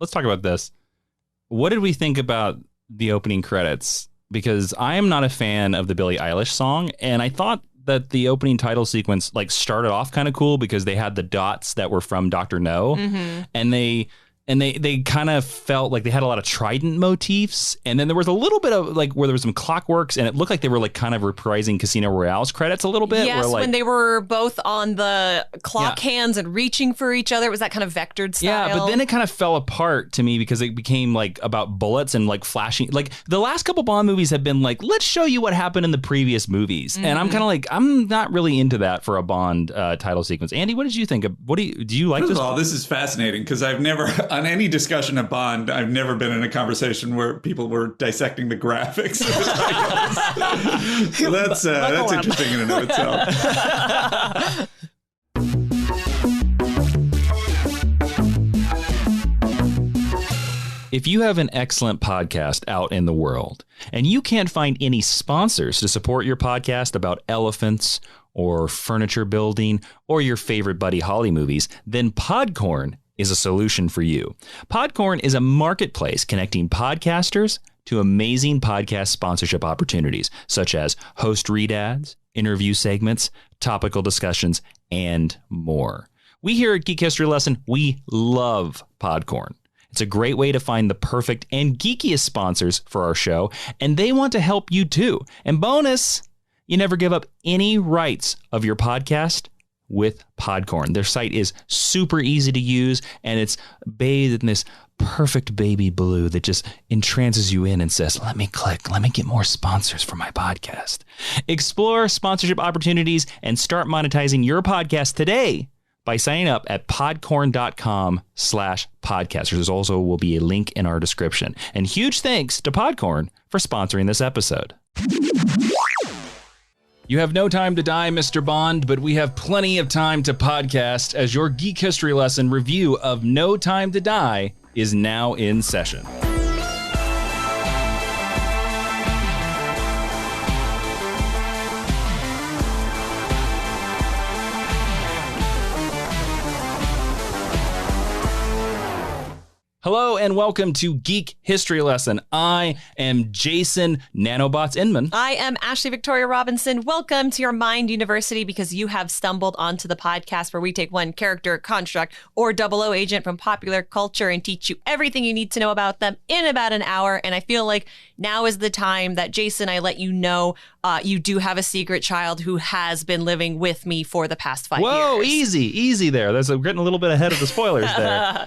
let's talk about this. What did we think about the opening credits? Because I am not a fan of the Billie Eilish song, and I thought that the opening title sequence like started off kind of cool because they had the dots that were from Dr. No, and they kind of felt like they had a lot of Trident motifs, and then there was a little bit of like where there was some clockworks, and it looked like they were like kind of reprising Casino Royale's credits a little bit. Yes, where, like, when they were both on the clock hands and reaching for each other, it was that kind of vectored style. Yeah, but then it kind of fell apart to me because it became like about bullets and like flashing. Like the last couple Bond movies have been like, let's show you what happened in the previous movies, and I'm kind of like, I'm not really into that for a Bond title sequence. Andy, what did you think of? What do you like? First of all, this is fascinating because I've never on any discussion of Bond, I've never been in a conversation where people were dissecting the graphics. So that's interesting in and of itself. If you have an excellent podcast out in the world and you can't find any sponsors to support your podcast about elephants or furniture building or your favorite Buddy Holly movies, then Podcorn is a solution for you. Podcorn is a marketplace connecting podcasters to amazing podcast sponsorship opportunities, such as host read ads, interview segments, topical discussions, and more. We here at Geek History Lesson, we love Podcorn. It's a great way to find the perfect and geekiest sponsors for our show, and they want to help you too. And bonus, you never give up any rights of your podcast with Podcorn. Their site is super easy to use, and it's bathed in this perfect baby blue that just entrances you in and says, let me get more sponsors for my podcast. Explore sponsorship opportunities and start monetizing your podcast today by signing up at podcorn.com/podcasters. There's also will be a link in our description. And huge thanks to Podcorn for sponsoring this episode. You have no time to die, Mr. Bond, but we have plenty of time to podcast as your Geek History Lesson review of No Time to Die is now in session. Hello and welcome to Geek History Lesson. I am Jason Nanobots Inman. I am Ashley Victoria Robinson. Welcome to your Mind University, because you have stumbled onto the podcast where we take one character, construct, or 00 agent from popular culture and teach you everything you need to know about them in about an hour. And I feel like now is the time that, Jason, I let you know you do have a secret child who has been living with me for the past 5 years. Whoa, easy there. We're getting a little bit ahead of the spoilers there.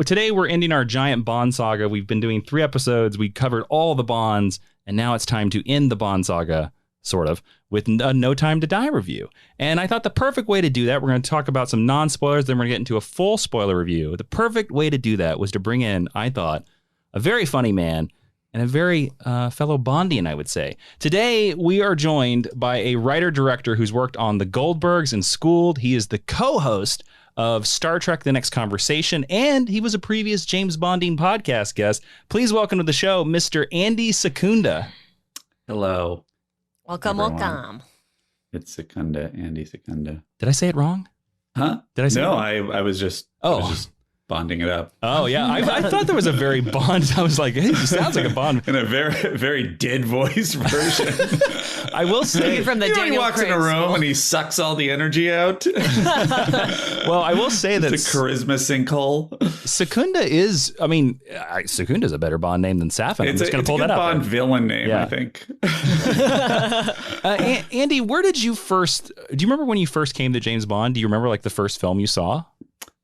Today we're ending our giant Bond saga. We've been doing 3 episodes. We covered all the Bonds, and now it's time to end the Bond saga, sort of, with a No Time to Die review. And I thought the perfect way to do that, we're going to talk about some non-spoilers, then we're going to get into a full spoiler review. The perfect way to do that was to bring in, I thought, a very funny man and a very fellow Bondian, I would say. Today, we are joined by a writer-director who's worked on The Goldbergs and Schooled. He is the co-host of Star Trek The Next Conversation, and he was a previous James Bonding podcast guest. Please welcome to the show, Mr. Andy Secunda. Hello. Welcome, everyone. welcome. It's Secunda, Andy Secunda. Did I say it wrong? Huh? Did I say no, it wrong? I was just bonding it up. Oh, yeah. I thought there was a very Bond. I was like, hey, he sounds like a Bond. In a very, very dead voice version. I will say, from the he Daniel walks in a room and he sucks all the energy out. well, I will say that it's a charisma sinkhole. Secunda is, Secunda is a better Bond name than Safin. I'm just going to pull that out. It's a good Bond villain name, I think. Andy, where did you first, do you remember when you first came to James Bond? Do you remember like the first film you saw?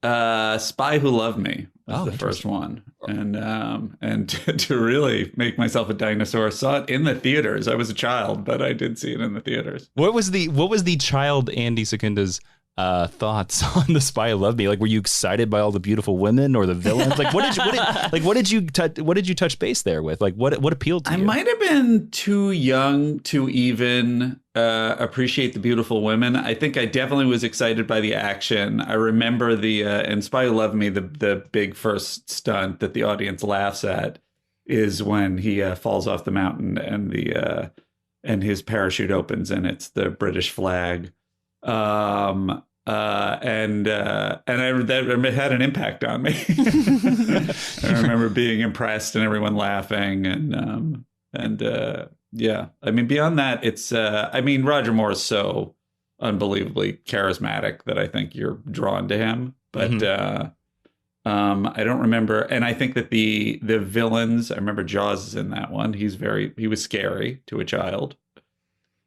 Spy Who Loved Me was the first one, and to really make myself a dinosaur, saw it in the theaters. I was a child, but I did see it in the theaters. What was the child Andy Secunda's thoughts on The Spy Who Loved Me? Like, were you excited by all the beautiful women or the villains? Like, what did you touch base there with? Like, what appealed to you? I might have been too young to even appreciate the beautiful women. I think I definitely was excited by the action. I remember in Spy Who Loved Me, the big first stunt that the audience laughs at is when he falls off the mountain and his parachute opens and it's the British flag. that had an impact on me. I remember being impressed and everyone laughing, and yeah. I mean, beyond that, it's I mean, Roger Moore is so unbelievably charismatic that I think you're drawn to him. But I don't remember, and I think that the villains. I remember Jaws is in that one. He was scary to a child.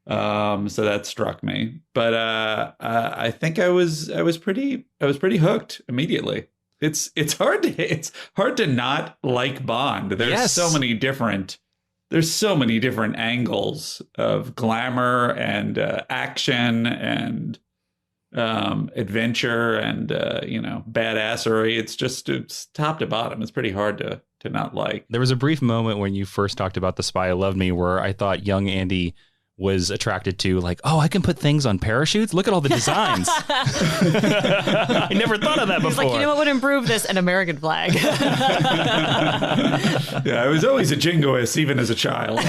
So that struck me, but I think I was pretty hooked immediately. It's hard to not like Bond. There's so many different angles of glamour and action and adventure and badassery. It's top to bottom. It's pretty hard to not like. There was a brief moment when you first talked about The Spy Who Loved Me where I thought young Andy was attracted to, like, oh, I can put things on parachutes. Look at all the designs. I never thought of that before. He's like, you know what would improve this? An American flag. Yeah, I was always a jingoist, even as a child.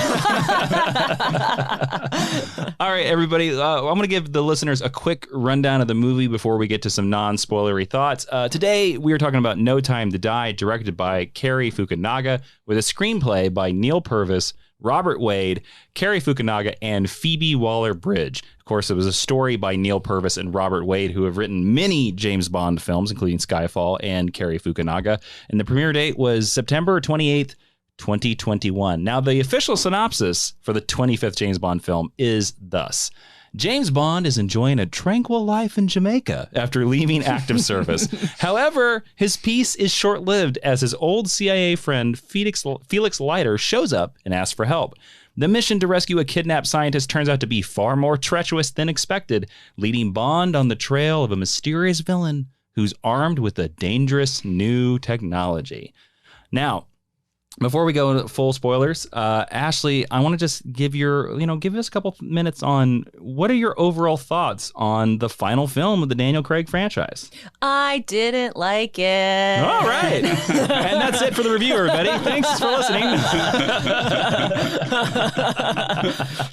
All right, everybody. I'm going to give the listeners a quick rundown of the movie before we get to some non-spoilery thoughts. Today, we are talking about No Time to Die, directed by Cary Fukunaga, with a screenplay by Neil Purvis, Robert Wade, Cary Fukunaga, and Phoebe Waller-Bridge. Of course, it was a story by Neil Purvis and Robert Wade, who have written many James Bond films, including Skyfall and Cary Fukunaga. And the premiere date was September 28th, 2021. Now, the official synopsis for the 25th James Bond film is thus. James Bond is enjoying a tranquil life in Jamaica after leaving active service. However, his peace is short-lived as his old CIA friend Felix Leiter shows up and asks for help. The mission to rescue a kidnapped scientist turns out to be far more treacherous than expected, leading Bond on the trail of a mysterious villain who's armed with a dangerous new technology. Now, before we go to full spoilers, Ashley, I want to just give us a couple minutes on what are your overall thoughts on the final film of the Daniel Craig franchise? I didn't like it. All right. And that's it for the review, everybody. Thanks for listening.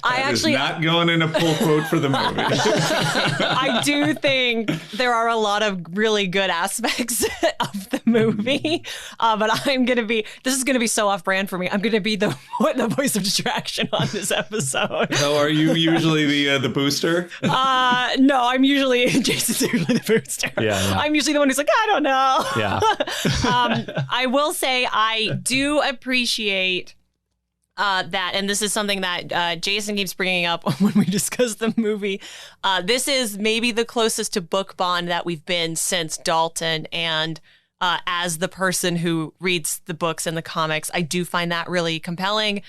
I is not going in a pull quote for the movie. I do think there are a lot of really good aspects of the movie, but this is going to be so off-brand for me. I'm going to be the voice of distraction on this episode. So are you usually the booster? No, I'm usually Jason's usually the booster. Yeah. I'm usually the one who's like, I don't know. Yeah. I will say I do appreciate that, and this is something that Jason keeps bringing up when we discuss the movie. This is maybe the closest to book Bond that we've been since Dalton, and as the person who reads the books and the comics, I do find that really compelling.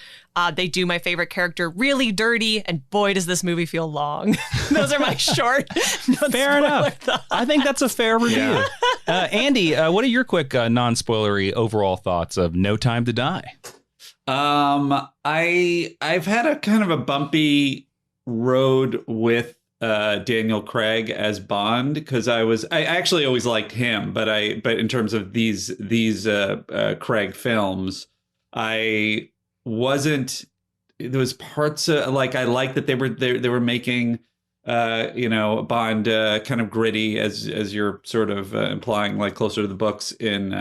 They do my favorite character really dirty, and boy, does this movie feel long. Those are my short. Fair enough. Thoughts. I think that's a fair review. Yeah. Andy, what are your quick non-spoilery overall thoughts of No Time to Die? I've had a kind of a bumpy road with Daniel Craig as Bond, because I actually always liked him, but in terms of these Craig films, I wasn't. There was parts like I liked that they were making Bond kind of gritty, as you're sort of implying, like closer to the books in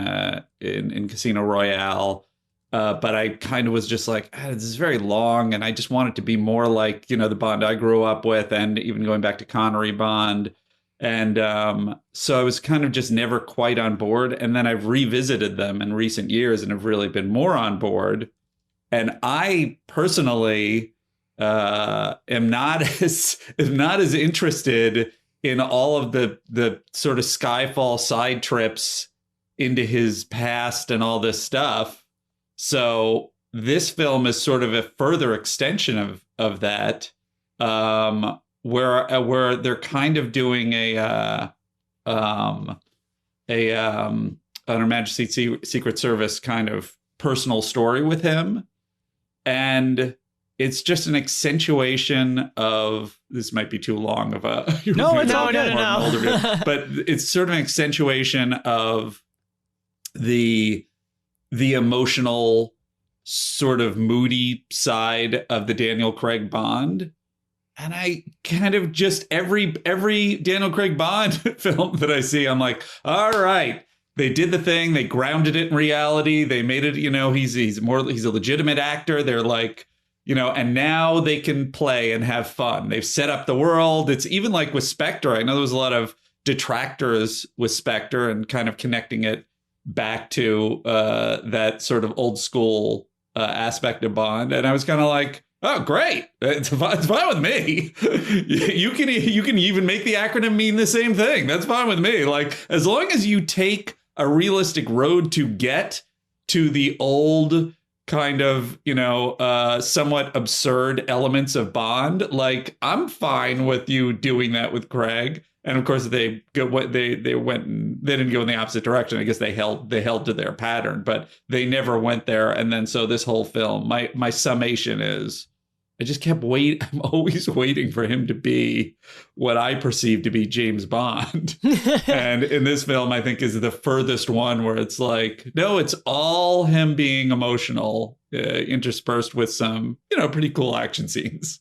Casino Royale. But I kind of was just like, this is very long, and I just want it to be more like, the Bond I grew up with, and even going back to Connery Bond. And so I was kind of just never quite on board. And then I've revisited them in recent years and have really been more on board. And I personally am not as interested in all of the sort of Skyfall side trips into his past and all this stuff. So this film is sort of a further extension of that, where they're kind of doing a Her Majesty's Secret Service kind of personal story with him, and it's just an accentuation of, this might be too long of a no, but it's sort of an accentuation of the emotional, sort of moody side of the Daniel Craig Bond. And I kind of just every Daniel Craig Bond film that I see, I'm like, all right, they did the thing. They grounded it in reality. They made it, he's a legitimate actor. They're like, and now they can play and have fun. They've set up the world. It's even like with Spectre. I know there was a lot of detractors with Spectre and kind of connecting it back to that sort of old school aspect of Bond. And I was kind of like, oh, great. It's fine with me. You can even make the acronym mean the same thing. That's fine with me. Like, as long as you take a realistic road to get to the old kind of, somewhat absurd elements of Bond, like, I'm fine with you doing that with Craig. And of course, they didn't go in the opposite direction. I guess they held to their pattern, but they never went there. And then so this whole film, my summation is, I just kept waiting. I'm always waiting for him to be what I perceive to be James Bond. And in this film, I think is the furthest one where it's like, no, it's all him being emotional, interspersed with some, pretty cool action scenes.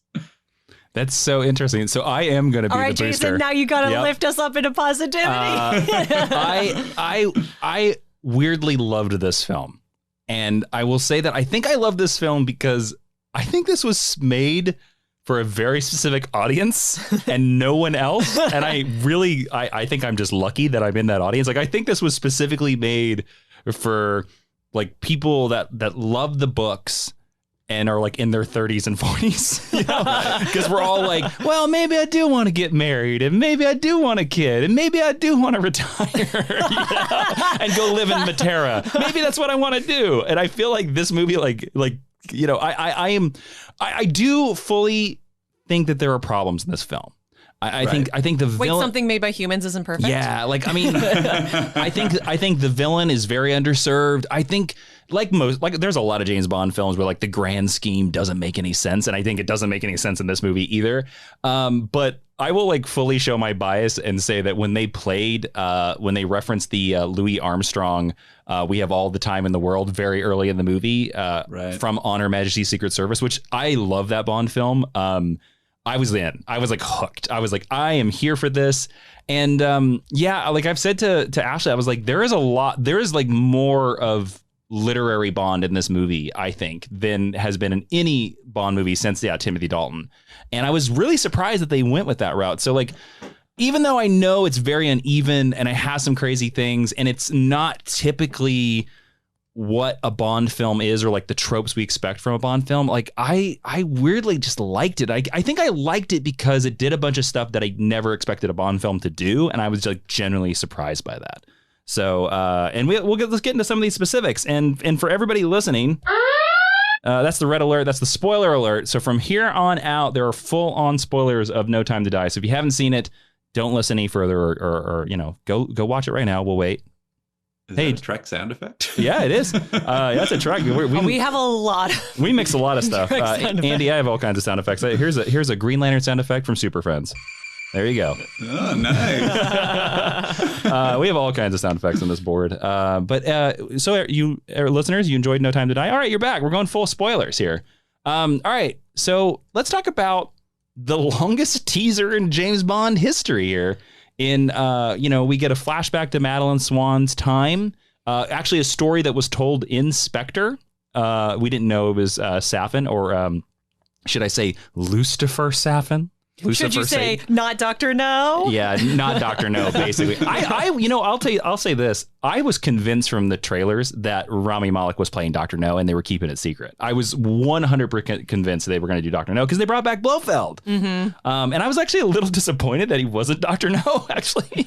That's so interesting. So I am going to be all right, the booster. Jason, now you got to lift us up into positivity. I weirdly loved this film. And I will say that I think I love this film because I think this was made for a very specific audience and no one else. And I think I'm just lucky that I'm in that audience. Like, I think this was specifically made for like people that love the books and are like in their 30s and 40s, because we're all like, well, maybe I do want to get married and maybe I do want a kid and maybe I do want to retire and go live in Matera. Maybe that's what I want to do. And I feel like this movie, I do fully think that there are problems in this film. I think the villain. Wait, something made by humans isn't perfect? Yeah, I think the villain is very underserved. I think there's a lot of James Bond films where like the grand scheme doesn't make any sense, and I think it doesn't make any sense in this movie either. But I will like fully show my bias and say that when they referenced the Louis Armstrong, "We Have All the Time in the World" very early in the movie from On Her Majesty's Secret Service, which I love that Bond film. I was in. I was like hooked. I was like, I am here for this. And like I've said to Ashley, I was like, there is like more of literary Bond in this movie, I think, than has been in any Bond movie since Timothy Dalton. And I was really surprised that they went with that route. So like, even though I know it's very uneven and it has some crazy things and it's not typically what a Bond film is or like the tropes we expect from a Bond film, like I weirdly just liked it. I think I liked it because it did a bunch of stuff that I never expected a Bond film to do, and I was like genuinely surprised by that. So and let's get into some of these specifics. And for everybody listening, that's the red alert. That's the spoiler alert. So from here on out, there are full on spoilers of No Time to Die. So if you haven't seen it, don't listen any further, or go watch it right now. We'll wait. Is that a Trek sound effect? Yeah, it is. That's a Trek. We have a lot. We mix a lot of stuff. Andy, I have all kinds of sound effects. Here's a Green Lantern sound effect from Super Friends. There you go. Oh, nice. We have all kinds of sound effects on this board. So you listeners, you enjoyed No Time to Die? All right, you're back. We're going full spoilers here. All right, so let's talk about the longest teaser in James Bond history here. We get a flashback to Madeleine Swann's time. Actually, a story that was told in Spectre. We didn't know it was Safin, or should I say Lucifer Safin? Should you say not Dr. No? Yeah, not Dr. No, basically. I'll say this. I was convinced from the trailers that Rami Malek was playing Dr. No and they were keeping it secret. I was 100% convinced they were going to do Dr. No because they brought back Blofeld. Mm-hmm. And I was actually a little disappointed that he wasn't Dr. No, actually.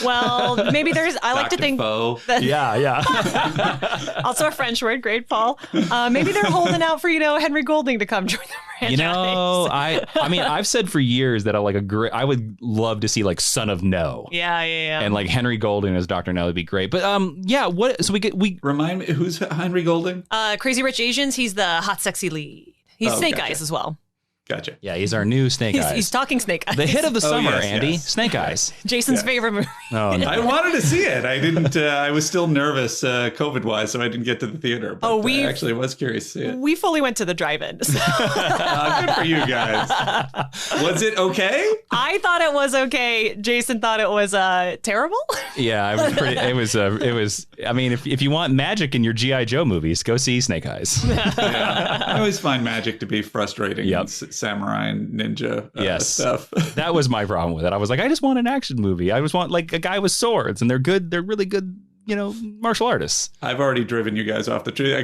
Well, maybe I like to think that, yeah. Also a French word, great, Paul. Maybe they're holding out for, Henry Golding to come join the franchise. I mean, I've said for years that I would love to see like Son of No. Yeah. And like Henry Golding as Dr. No would be great. But so we remind me, who's Henry Golding? Crazy Rich Asians. He's the hot, sexy lead. He's Snake Eyes as well. Gotcha. Yeah, he's our new Snake Eyes. He's talking Snake Eyes. The hit of the summer, yes, Andy. yes. Snake Eyes. Jason's favorite movie. Oh, no. I wanted to see it. I didn't. I was still nervous, COVID-wise, so I didn't get to the theater. But I actually was curious to see it. We fully went to the drive-in. So. Good for you guys. Was it okay? I thought it was okay. Jason thought it was terrible. Yeah, it was pretty. It was. I mean, if you want magic in your G.I. Joe movies, go see Snake Eyes. Yeah. I always find magic to be frustrating. Yep. Samurai and ninja stuff. That was my problem with it. I was like, I just want an action movie. I just want like a guy with swords, and they're good. They're really good, martial artists. I've already driven you guys off the tree. I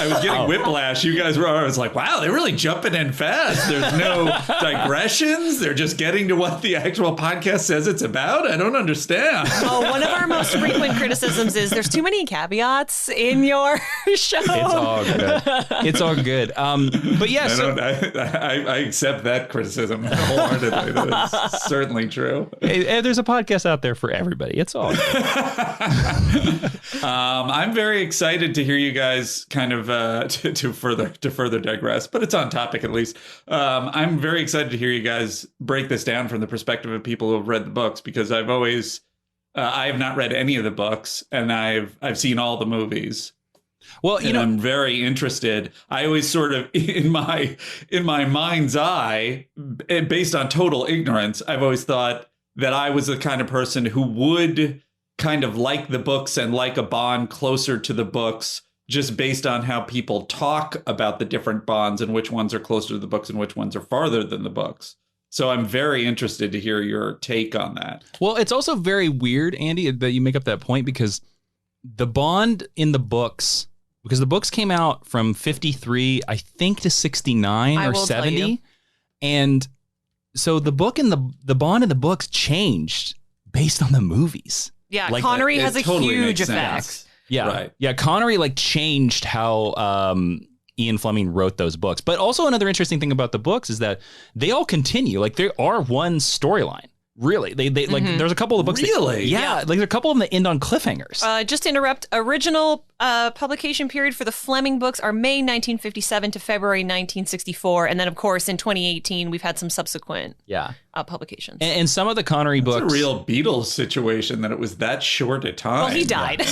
was getting whiplash. You guys were. I was like, wow, they're really jumping in fast. There's no digressions. They're just getting to what the actual podcast says it's about. I don't understand. Oh, one of our most frequent criticisms is there's too many caveats in your show. It's all good. It's all good. But yeah, I accept that criticism wholeheartedly. That is certainly true. There's a podcast out there for everybody. It's all good. I'm very excited to hear you guys kind of to further digress, but it's on topic at least. I'm very excited to hear you guys break this down from the perspective of people who have read the books, because I've always I have not read any of the books, and I've seen all the movies. Well, I'm very interested. I always sort of in my mind's eye, based on total ignorance, I've always thought that I was the kind of person who would kind of like the books and like a Bond closer to the books, just based on how people talk about the different Bonds and which ones are closer to the books and which ones are farther than the books. So I'm very interested to hear your take on that. Well, it's also very weird, Andy, that you make up that point, because the Bond in the books, because the books came out from 53, I think, to 69 or 70. And so the book and the Bond in the books changed based on the movies. Yeah, like, Connery has a huge effect. Yeah, right. Yeah, Connery changed how Ian Fleming wrote those books. But also another interesting thing about the books is that they all continue. Like, they are one storyline. Really, they like. There's a couple of books. Really, yeah. Like, there's a couple of them that end on cliffhangers. Just to interrupt, original publication period for the Fleming books are May 1957 to February 1964, and then of course in 2018 we've had some subsequent publications. And some of the Connery books, a real Beatles situation that it was that short a time. Well, he died.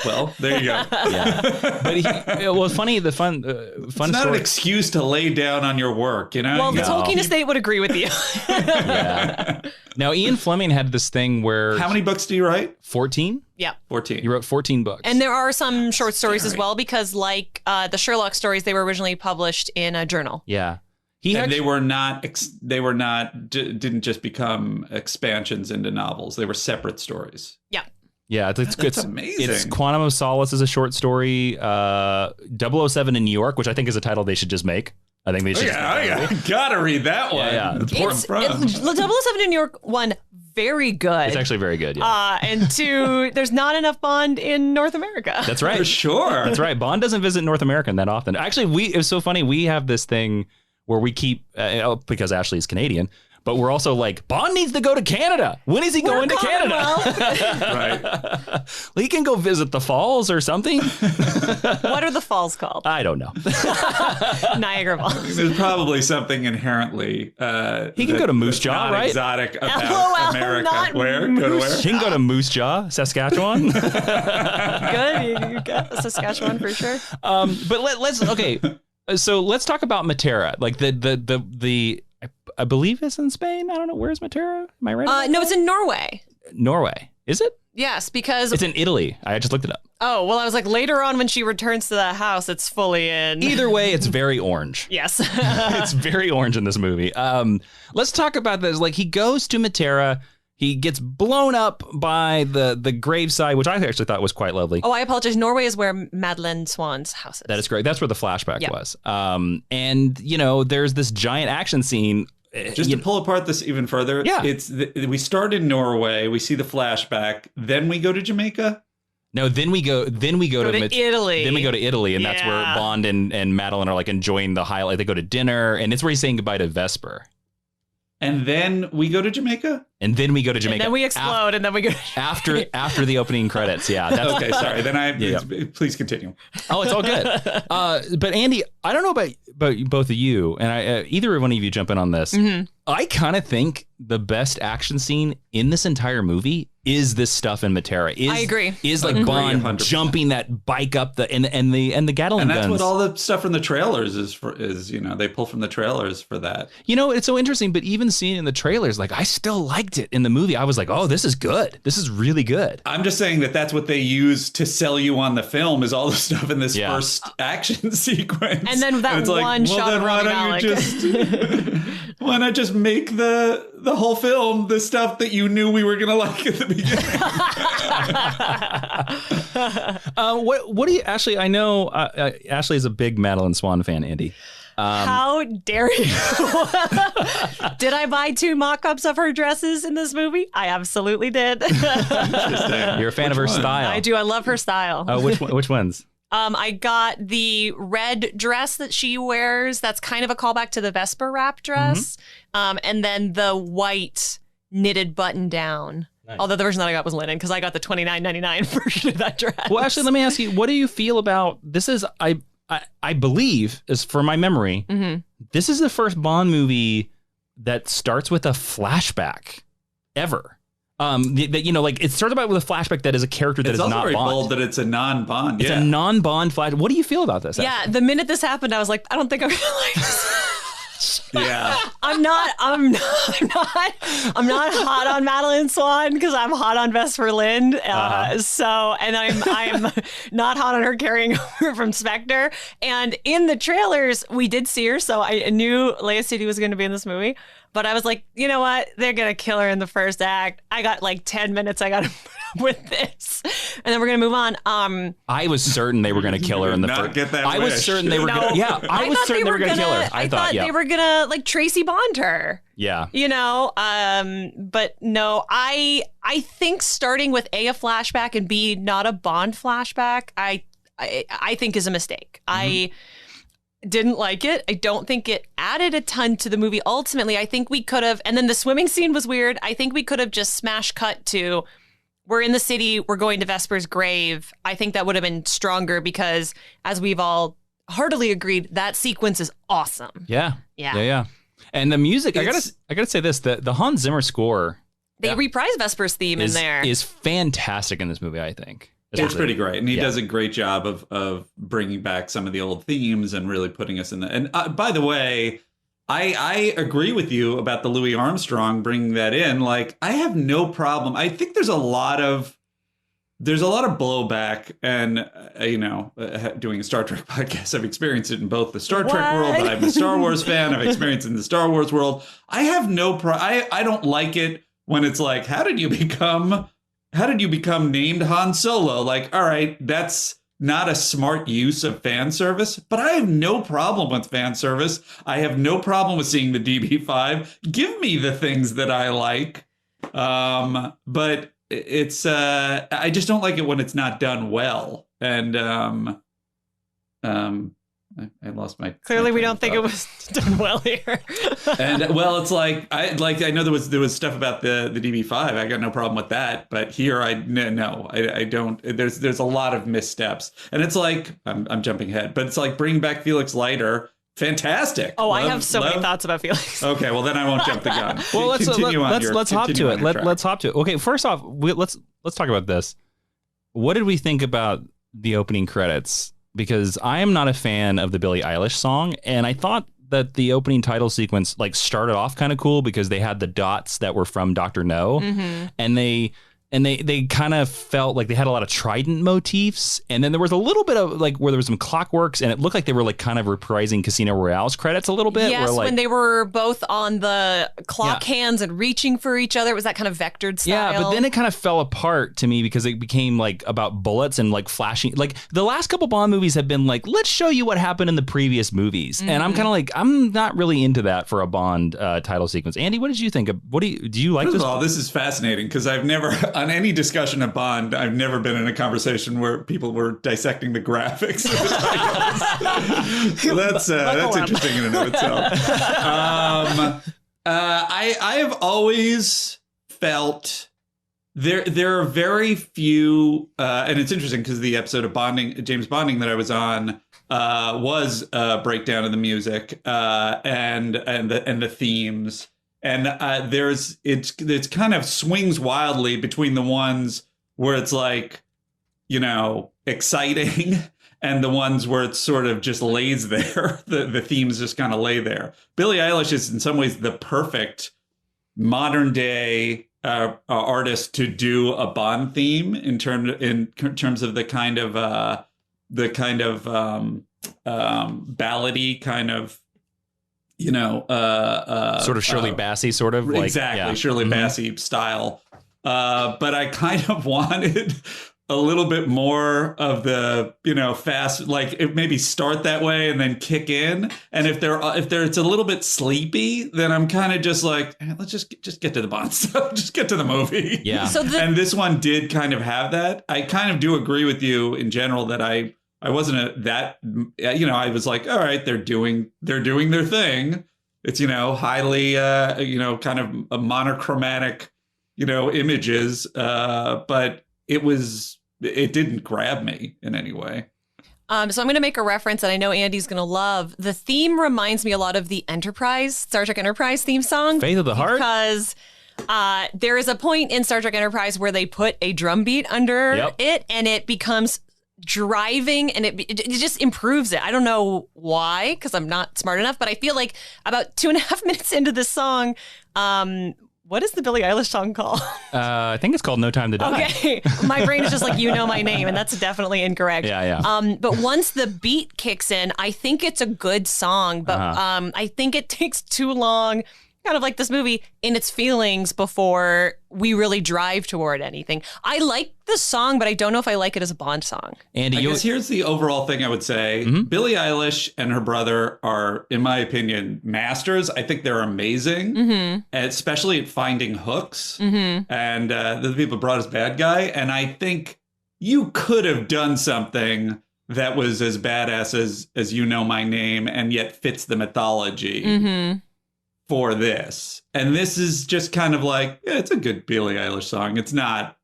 Well, there you go. Yeah, but it's funny. The fun it's not story. An excuse to lay down on your work, Well, the Tolkien estate would agree with you. Yeah. Now, Ian Fleming had this thing where... How many books do you write? 14? Yeah. 14. He wrote 14 books. And there are some short stories as well, because like the Sherlock stories, they were originally published in a journal. Yeah. They didn't just become expansions into novels. They were separate stories. Yeah. Yeah, it's amazing. It's Quantum of Solace is a short story. 007 in New York, which I think is a title they should just make. I think they should. I gotta read that one. Yeah. It's 007 in New York, one, very good. It's actually very good. Yeah. And two, there's not enough Bond in North America. That's right. For sure. That's right. Bond doesn't visit North America that often. Actually, it was so funny. We have this thing where we keep because Ashley's Canadian. But we're also like, Bond needs to go to Canada. When is he going to Canada? Right. Well, he can go visit the falls or something. What are the falls called? I don't know. Niagara Falls. There's probably something inherently. He can go to Moose Jaw, right? Exotic about America. Where? Go to where? He can go to Moose Jaw, Saskatchewan. Good. You got Saskatchewan for sure. But let's okay. So let's talk about Matera. Like the I believe it's in Spain. I don't know. Where's Matera? Am I right? No, it's in Norway. Norway. Is it? Yes, because... It's in Italy. I just looked it up. Oh, well, I was like, later on when she returns to the house, it's fully in... Either way, it's very orange. Yes. It's very orange in this movie. Let's talk about this. Like, he goes to Matera. He gets blown up by the graveside, which I actually thought was quite lovely. Oh, I apologize. Norway is where Madeleine Swann's house is. That is correct. That's where the flashback was. And, there's this giant action scene. Just to pull apart this even further, we start in Norway, we see the flashback, then we go to Jamaica. No, then we go to Italy. Then we go to Italy, and that's where Bond and Madeleine are like enjoying the highlight. They go to dinner, and it's where he's saying goodbye to Vesper. And then we go to Jamaica? And then we go to Jamaica. And then we explode, and then we go after the opening credits. Yeah. That's, okay, sorry. Then please continue. Oh, it's all good. But Andy, I don't know about both of you, and either one of you jump in on this. Mm-hmm. I kind of think the best action scene in this entire movie is this stuff in Matera. I agree. Is like Bond 100%. Jumping that bike up the and the Gatling and that's guns. what all the stuff from the trailers is they pull from the trailers for that. It's so interesting. But even seeing in the trailers, like I still liked it in the movie. I was like, oh, this is good. This is really good. I'm just saying that's what they use to sell you on the film is all the stuff in this first action sequence. And then that one shot of Rami Malek. Why not just make the whole film the stuff that you knew we were going to like at the beginning? What do you, Ashley? I know Ashley is a big Madeleine Swann fan, Andy. How dare you? Did I buy 2 mock-ups of her dresses in this movie? I absolutely did. You're a fan of her style. I do. I love her style. Oh, which ones? I got the red dress that she wears. That's kind of a callback to the Vesper wrap dress. Mm-hmm. And then the white knitted button down. Nice. Although the version that I got was linen because I got the $29.99 version of that dress. Well, actually, let me ask you, what do you feel about this? I believe, is for my memory, this is the first Bond movie that starts with a flashback ever. It starts about with a flashback that is a character that is not Bond. It's also very bold that it's a non-Bond. It's a non-Bond flash. What do you feel about this? Yeah, actually? The minute this happened, I was like, I don't think I'm gonna like this. Yeah, I'm not hot on Madeleine Swann because I'm hot on Vesper Lind. And I'm not hot on her carrying over from Spectre. And in the trailers, we did see her, so I knew Leia Sidi was going to be in this movie. But I was like, you know what? They're going to kill her in the first act. I got like 10 minutes. I got to put up with this. And then we're going to move on. I was certain they were going to kill her in the first. Get that I was certain they were going to. Yeah, I was certain they were going to kill her. I thought they were going to like Tracy Bond her. Yeah. But no, I think starting with A flashback and B, not a Bond flashback, I think is a mistake. I didn't like it. I don't think it added a ton to the movie. Ultimately, I think we could have, and then the swimming scene was weird. I think we could have just smash cut to, we're in the city, we're going to Vesper's grave. I think that would have been stronger because, as we've all heartily agreed, that sequence is awesome. Yeah. And the music, I gotta say this, the Hans Zimmer score. They reprise Vesper's theme in there. Is fantastic in this movie, I think. It's pretty great. And he does a great job of bringing back some of the old themes and really putting us in the... And by the way, I agree with you about the Louis Armstrong bringing that in. Like, I have no problem. I think there's a lot of blowback and, doing a Star Trek podcast, I've experienced it in both the Star Trek world, but I'm a Star Wars fan. I've experienced it in the Star Wars world. I have no I don't like it when it's like, how did you become named Han Solo? Like, all right, that's not a smart use of fan service, but I have no problem with fan service. I have no problem with seeing the DB5. Give me the things that I like. But it's, I just don't like it when it's not done well. And, I lost my. Clearly, we don't think it was done well here. And well, it's like I know there was stuff about the DB5. I got no problem with that, but here I don't. There's a lot of missteps, and it's like I'm jumping ahead, but it's like bring back Felix Leiter. Fantastic. Oh, I have so many thoughts about Felix. Okay, well then I won't jump the gun. Well, let's hop to it. Let's hop to it. Okay, first off, let's talk about this. What did we think about the opening credits? Because I am not a fan of the Billie Eilish song, and I thought that the opening title sequence like started off kind of cool because they had the dots that were from Dr. No, and they kind of felt like they had a lot of Trident motifs, and then there was a little bit of like where there was some clockworks, and it looked like they were like kind of reprising Casino Royale's credits a little bit. Yes, where, like, when they were both on the clock hands and reaching for each other, it was that kind of vectored style. Yeah, but then it kind of fell apart to me because it became like about bullets and like flashing. Like the last couple Bond movies have been like, let's show you what happened in the previous movies, and I'm kind of like, I'm not really into that for a Bond title sequence. Andy, what did you think? Do you like this? First of all, this is fascinating because I've never on any discussion of Bond, I've never been in a conversation where people were dissecting the graphics. So that's interesting in and of itself. I have always felt there are very few, and it's interesting because the episode of James Bonding that I was on was a breakdown of the music and the themes, and it's kind of swings wildly between the ones where it's like, exciting and the ones where it sort of just lays there. The themes just kind of lay there. Billie Eilish is in some ways the perfect modern day artist to do a Bond theme in terms of the kind of ballady kind of, sort of Shirley Bassey, sort of like, exactly, Shirley Bassey style. But I kind of wanted a little bit more of the, fast, like it maybe start that way and then kick in. And if it's a little bit sleepy, then I'm kind of just like, let's just get to the Bond stuff. Just get to the movie. Yeah. And this one did kind of have that. I kind of do agree with you in general that I wasn't I was like, all right, they're doing their thing. It's, highly, kind of a monochromatic, images. But it didn't grab me in any way. So I'm going to make a reference that I know Andy's going to love. The theme reminds me a lot of the Star Trek Enterprise theme song. Faith of the Heart? Because there is a point in Star Trek Enterprise where they put a drum beat under it, and it becomes driving, and it just improves it. I don't know why, because I'm not smart enough, but I feel like about 2.5 minutes into this song, what is the Billie Eilish song called? I think it's called No Time to Die. Okay. My brain is just like, my name, and that's definitely incorrect. Yeah. But once the beat kicks in, I think it's a good song, but I think it takes too long, kind of like this movie, in its feelings before we really drive toward anything. I like the song, but I don't know if I like it as a Bond song. Andy, I guess here's the overall thing I would say. Mm-hmm. Billie Eilish and her brother are, in my opinion, masters. I think they're amazing, especially at finding hooks. Mm-hmm. And the people brought us Bad Guy. And I think you could have done something that was as badass as You Know My Name and yet fits the mythology. Mm-hmm. For this. And this is just kind of like, it's a good Billie Eilish song. It's not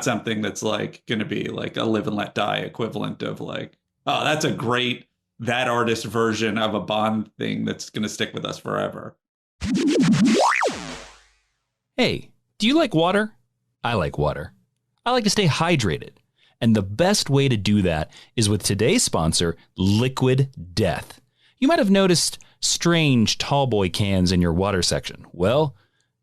something that's like going to be like a Live and Let Die equivalent of like, oh, that's a great, that artist version of a Bond thing that's going to stick with us forever. Hey, do you like water? I like water. I like to stay hydrated. And the best way to do that is with today's sponsor, Liquid Death. You might have noticed strange tallboy cans in your water section. Well,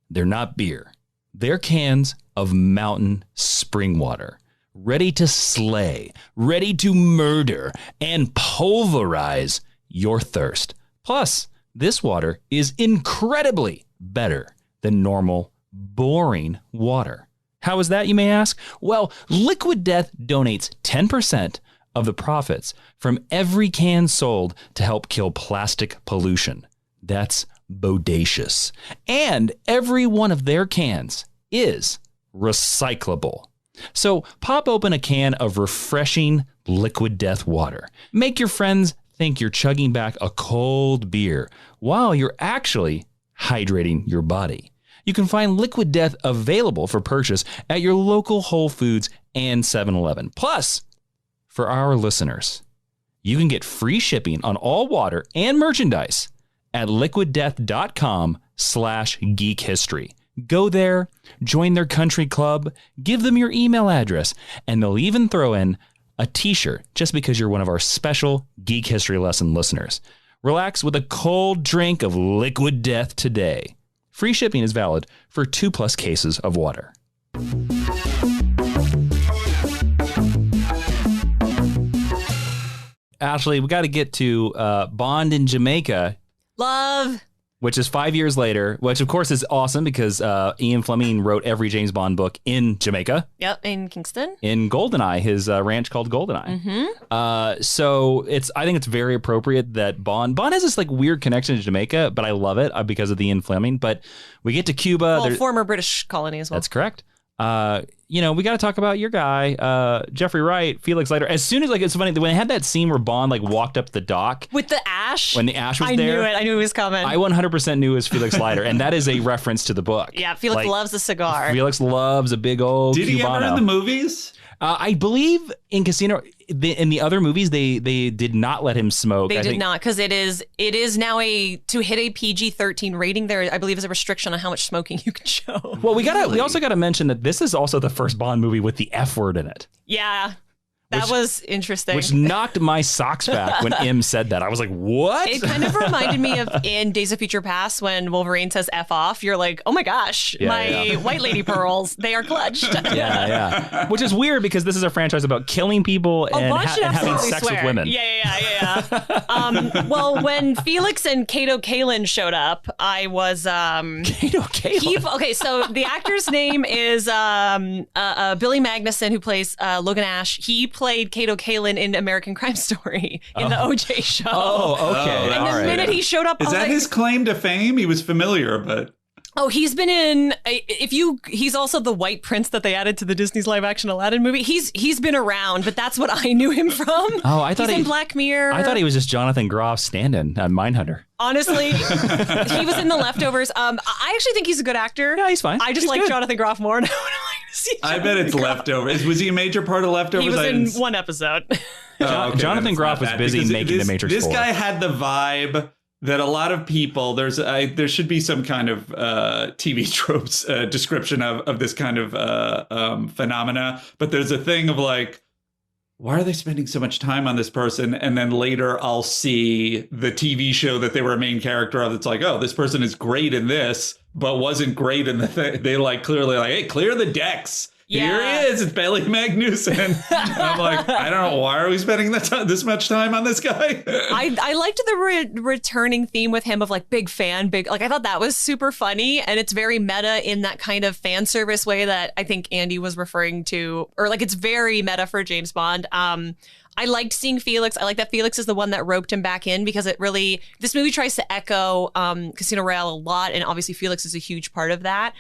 they're not beer. They're cans of mountain spring water, ready to slay, ready to murder, and pulverize your thirst. Plus, this water is incredibly better than normal, boring water. How is that, you may ask? Well, Liquid Death donates 10% of the profits from every can sold to help kill plastic pollution. That's bodacious. And every one of their cans is recyclable. So pop open a can of refreshing Liquid Death water. Make your friends think you're chugging back a cold beer while you're actually hydrating your body. You can find Liquid Death available for purchase at your local Whole Foods and 7-Eleven. Plus, for our listeners, you can get free shipping on all water and merchandise at liquiddeath.com/geekhistory. Go there, join their country club, give them your email address, and they'll even throw in a t-shirt just because you're one of our special Geek History Lesson listeners. Relax with a cold drink of Liquid Death today. Free shipping is valid for 2+ cases of water. Ashley, we got to get to Bond in Jamaica. Love. Which is 5 years later, which of course is awesome because Ian Fleming wrote every James Bond book in Jamaica. Yep, in Kingston. In Goldeneye, his ranch called Goldeneye. Mm-hmm. So I think it's very appropriate that Bond has this like weird connection to Jamaica, but I love it because of the Ian Fleming. But we get to Cuba. Well, former British colony as well. That's correct. we got to talk about your guy, Jeffrey Wright, Felix Leiter. As soon as it's funny when I had that scene where Bond walked up the dock with the ash. When the ash was I there, knew it. I knew he was coming. I 100% knew it was Felix Leiter, and that is a reference to the book. Yeah, Felix loves a cigar. Felix loves a big old. Did Cubano. he ever in the movies? I believe in Casino, in the other movies, they did not let him smoke. They did not, because it is now to hit a PG-13 rating. There, I believe, is a restriction on how much smoking you can show. Well, we also got to mention that this is also the first Bond movie with the F word in it. Yeah. That was interesting. Which knocked my socks back when M said that. I was like, what? It kind of reminded me of in Days of Future Past when Wolverine says F off. You're like, oh my gosh, white lady pearls, they are clutched. Yeah. Which is weird because this is a franchise about killing people and having sex with women. Yeah. Well, when Felix and Kato Kalin showed up, I was... Kato Kalin? Okay, so the actor's name is Billy Magnuson, who plays Logan Ash. He played Kato Kalin in American Crime Story in the OJ show. Oh, okay. And the minute he showed up, is that his claim to fame? He was familiar, but he's been in. He's also the White Prince that they added to the Disney's live action Aladdin movie. He's been around, but that's what I knew him from. Oh, I thought he's in Black Mirror. I thought he was just Jonathan Groff stand-in on Mindhunter. Honestly, he was in The Leftovers. I actually think he's a good actor. Yeah, he's fine. I just like Jonathan Groff more now. I bet it's Leftovers. Was he a major part of Leftovers? He was in one episode. Jonathan Groff was busy making The Matrix 4. This guy had the vibe that a lot of people, there should be some kind of TV tropes description of this kind of phenomena. But there's a thing of why are they spending so much time on this person? And then later I'll see the TV show that they were a main character of. It's oh, this person is great in this, but wasn't great in the thing. They clearly hey, clear the decks. Yeah. Here he is. It's Billy Magnuson. I'm I don't know. Why are we spending this much time on this guy? I liked the returning theme with him of big fan, I thought that was super funny. And it's very meta in that kind of fan service way that I think Andy was referring to, or it's very meta for James Bond. I liked seeing Felix. I like that Felix is the one that roped him back in because this movie tries to echo Casino Royale a lot. And obviously Felix is a huge part of that.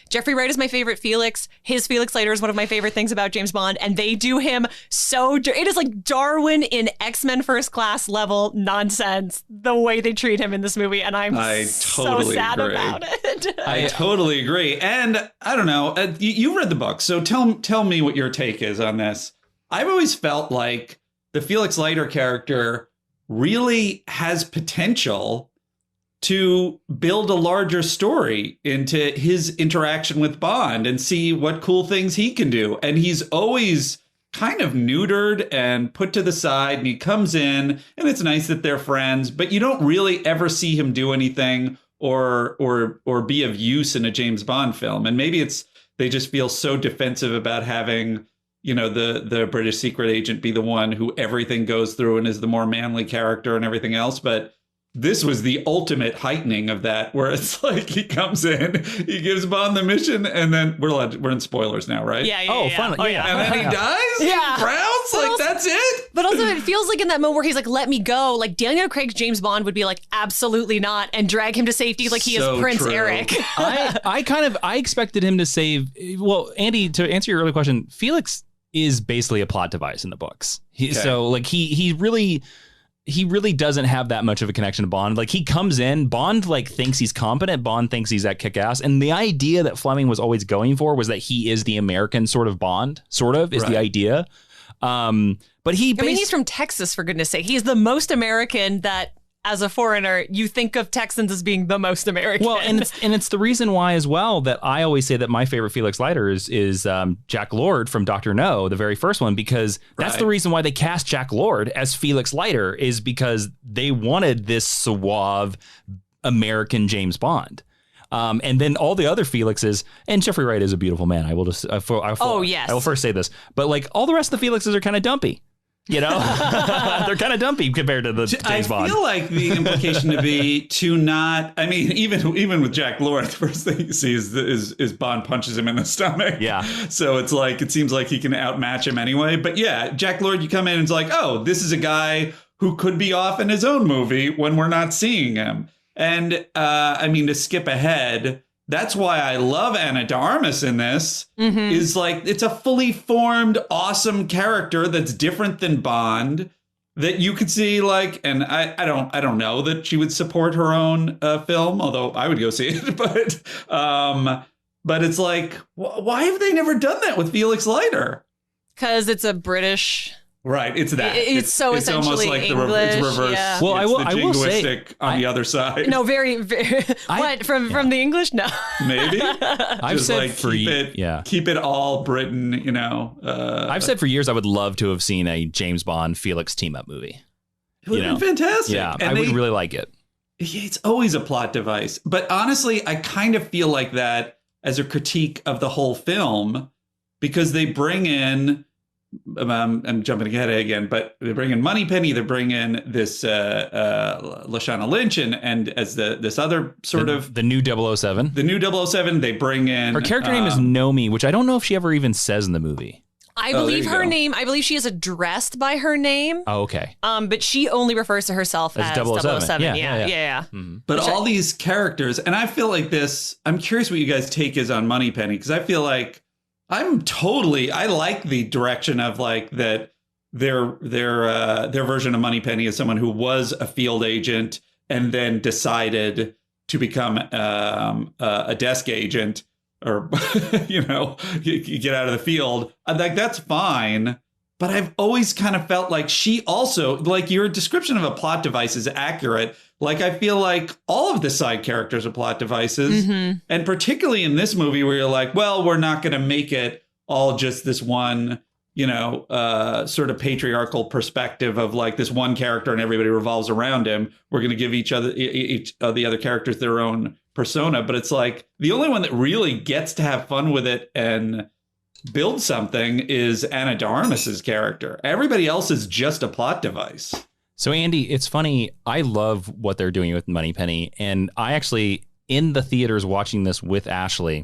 Jeffrey Wright is my favorite Felix. His Felix Leiter is one of my favorite things about James Bond. And they do him it is like Darwin in X-Men First Class level nonsense, the way they treat him in this movie. And I'm so sad about it. I totally agree. And I don't know, you read the book. So tell me what your take is on this. I've always felt like the Felix Leiter character really has potential to build a larger story into his interaction with Bond and see what cool things he can do. And he's always kind of neutered and put to the side, and he comes in and it's nice that they're friends, but you don't really ever see him do anything or be of use in a James Bond film. And maybe they just feel so defensive about having the British secret agent be the one who everything goes through and is the more manly character and everything else. But this was the ultimate heightening of that, where it's he comes in, he gives Bond the mission, and then we're in spoilers now, right? Yeah. Finally. Oh, yeah. And then he dies? Yeah. He frowns? That's it? But also it feels in that moment where he's let me go, Daniel Craig's James Bond would be absolutely not, and drag him to safety he is Prince true. Eric. I expected him to save, Andy, to answer your earlier question, Felix is basically a plot device in the books. So he really doesn't have that much of a connection to Bond. He comes in, Bond thinks he's competent, Bond thinks he's that kick-ass, and the idea that Fleming was always going for was that he is the American sort of Bond, the idea. But he's from Texas, for goodness sake. He's the most American that, as a foreigner, you think of Texans as being the most American. Well, and it's the reason why as well that I always say that my favorite Felix Leiter is Jack Lord from Dr. No, the very first one, because that's the reason why they cast Jack Lord as Felix Leiter, is because they wanted this suave American James Bond. And then all the other Felixes, and Jeffrey Wright is a beautiful man. I will just, yes. I will first say this, but all the rest of the Felixes are kind of dumpy. They're kind of dumpy compared to the James Bond. I feel like the implication to be to not. I mean, even with Jack Lord, the first thing you see is Bond punches him in the stomach. Yeah. So it seems like he can outmatch him anyway. But yeah, Jack Lord, you come in and it's oh, this is a guy who could be off in his own movie when we're not seeing him. And to skip ahead, that's why I love Ana de Armas in this, is like, it's a fully formed, awesome character that's different than Bond, that you could see, like, and I don't know that she would support her own film, although I would go see it, but it's like, why have they never done that with Felix Leiter? Because it's a British... Right, it's that. It's essentially almost like English, it's reverse. Yeah. Well, I will say on the other side. No, very. From the English? No, maybe. I've Just said like keep it all Britain. I've said for years I would love to have seen a James Bond Felix team up movie. It would have been fantastic. Yeah, and I would really like it. It's always a plot device, but honestly, I kind of feel like that as a critique of the whole film, because they bring in. I'm jumping ahead again, but they bring in Moneypenny. They bring in this Lashana Lynch and as this other sort of the new 007. The new 007. They bring in her character name is Naomi, which I don't know if she ever even says in the movie. I believe her name. I believe she is addressed by her name. Oh, okay. But she only refers to herself as 007. Yeah. Mm-hmm. But all these characters, and I feel like this. I'm curious what you guys' take is on Moneypenny, because I feel like. I like the direction of like that their version of Moneypenny is someone who was a field agent and then decided to become a desk agent or, get out of the field. Like, that's fine. But I've always kind of felt like she also, like, your description of a plot device is accurate. Like, I feel like all of the side characters are plot devices. Mm-hmm. And particularly in this movie where you're like, well, we're not going to make it all just this one, sort of patriarchal perspective of like this one character and everybody revolves around him. We're going to give each of the other characters their own persona. But it's like the only one that really gets to have fun with it and build something is Ana de Armas's character. Everybody else is just a plot device. So, Andy, it's funny. I love what they're doing with Moneypenny. And I actually, in the theaters watching this with Ashley,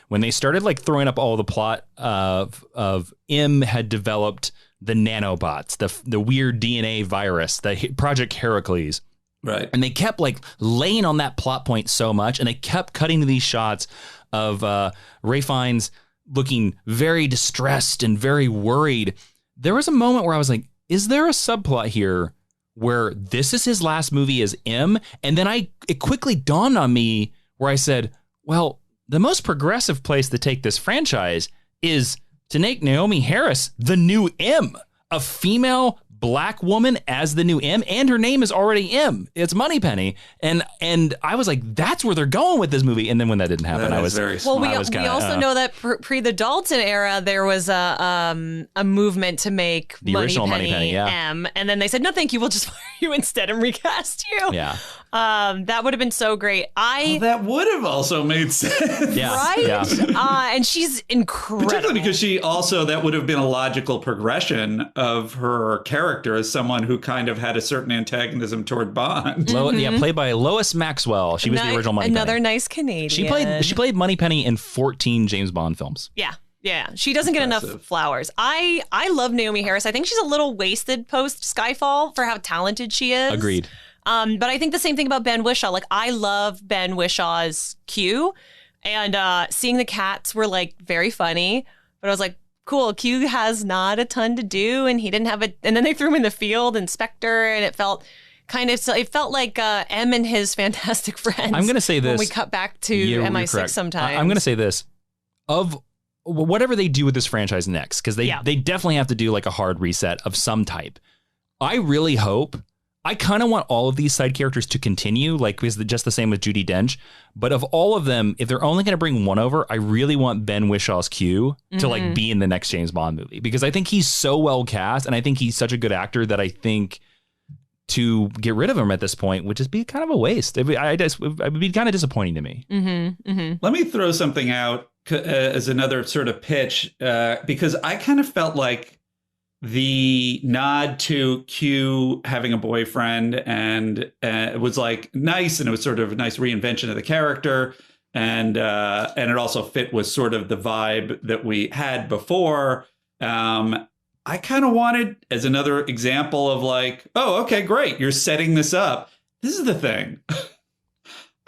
when they started like throwing up all the plot of M had developed the nanobots, the weird DNA virus, the Project Heracles. Right. And they kept like laying on that plot point so much. And they kept cutting to these shots of Ralph Fiennes looking very distressed and very worried. There was a moment where I was like, is there a subplot here where this is his last movie as M? And then it quickly dawned on me where I said, well, the most progressive place to take this franchise is to make Naomi Harris the new M, a female black woman as the new M, and her name is already M. It's Moneypenny, and I was like, that's where they're going with this movie. And then when that didn't happen, I was very smart. Well, we also know that pre the Dalton era, there was a movement to make the original Moneypenny M, and then they said, no, thank you, we'll just fire you instead and recast you. Yeah. That would have been so great. That would have also made sense. Yeah. Right? Yeah. And she's incredible. Particularly because that would have been a logical progression of her character as someone who kind of had a certain antagonism toward Bond. Played by Lois Maxwell. She was the original Moneypenny. Another nice Canadian. She played Moneypenny in 14 James Bond films. Yeah. Yeah, she doesn't get enough flowers. I love Naomi Harris. I think she's a little wasted post Skyfall for how talented she is. Agreed. But I think the same thing about Ben Whishaw. Like, I love Ben Wishaw's Q, and seeing the cats were like very funny. But I was like, cool, Q has not a ton to do, and he didn't have a. And then they threw him in the field in Spectre, and it felt like M and his fantastic friends. I'm going to say this when we cut back to MI6 sometimes. I'm going to say this of whatever they do with this franchise next, because they definitely have to do like a hard reset of some type. I really hope. I kind of want all of these side characters to continue, like, because just the same with Judi Dench. But of all of them, if they're only going to bring one over, I really want Ben Wishaw's Q to like be in the next James Bond movie, because I think he's so well cast, and I think he's such a good actor that I think to get rid of him at this point would just be kind of a waste. It would be kind of disappointing to me. Let me throw something out as another sort of pitch, because I kind of felt like the nod to Q having a boyfriend and it was like nice, and it was sort of a nice reinvention of the character, and it also fit with sort of the vibe that we had before. I kind of wanted as another example of like, oh, okay, great, you're setting this up. This is the thing.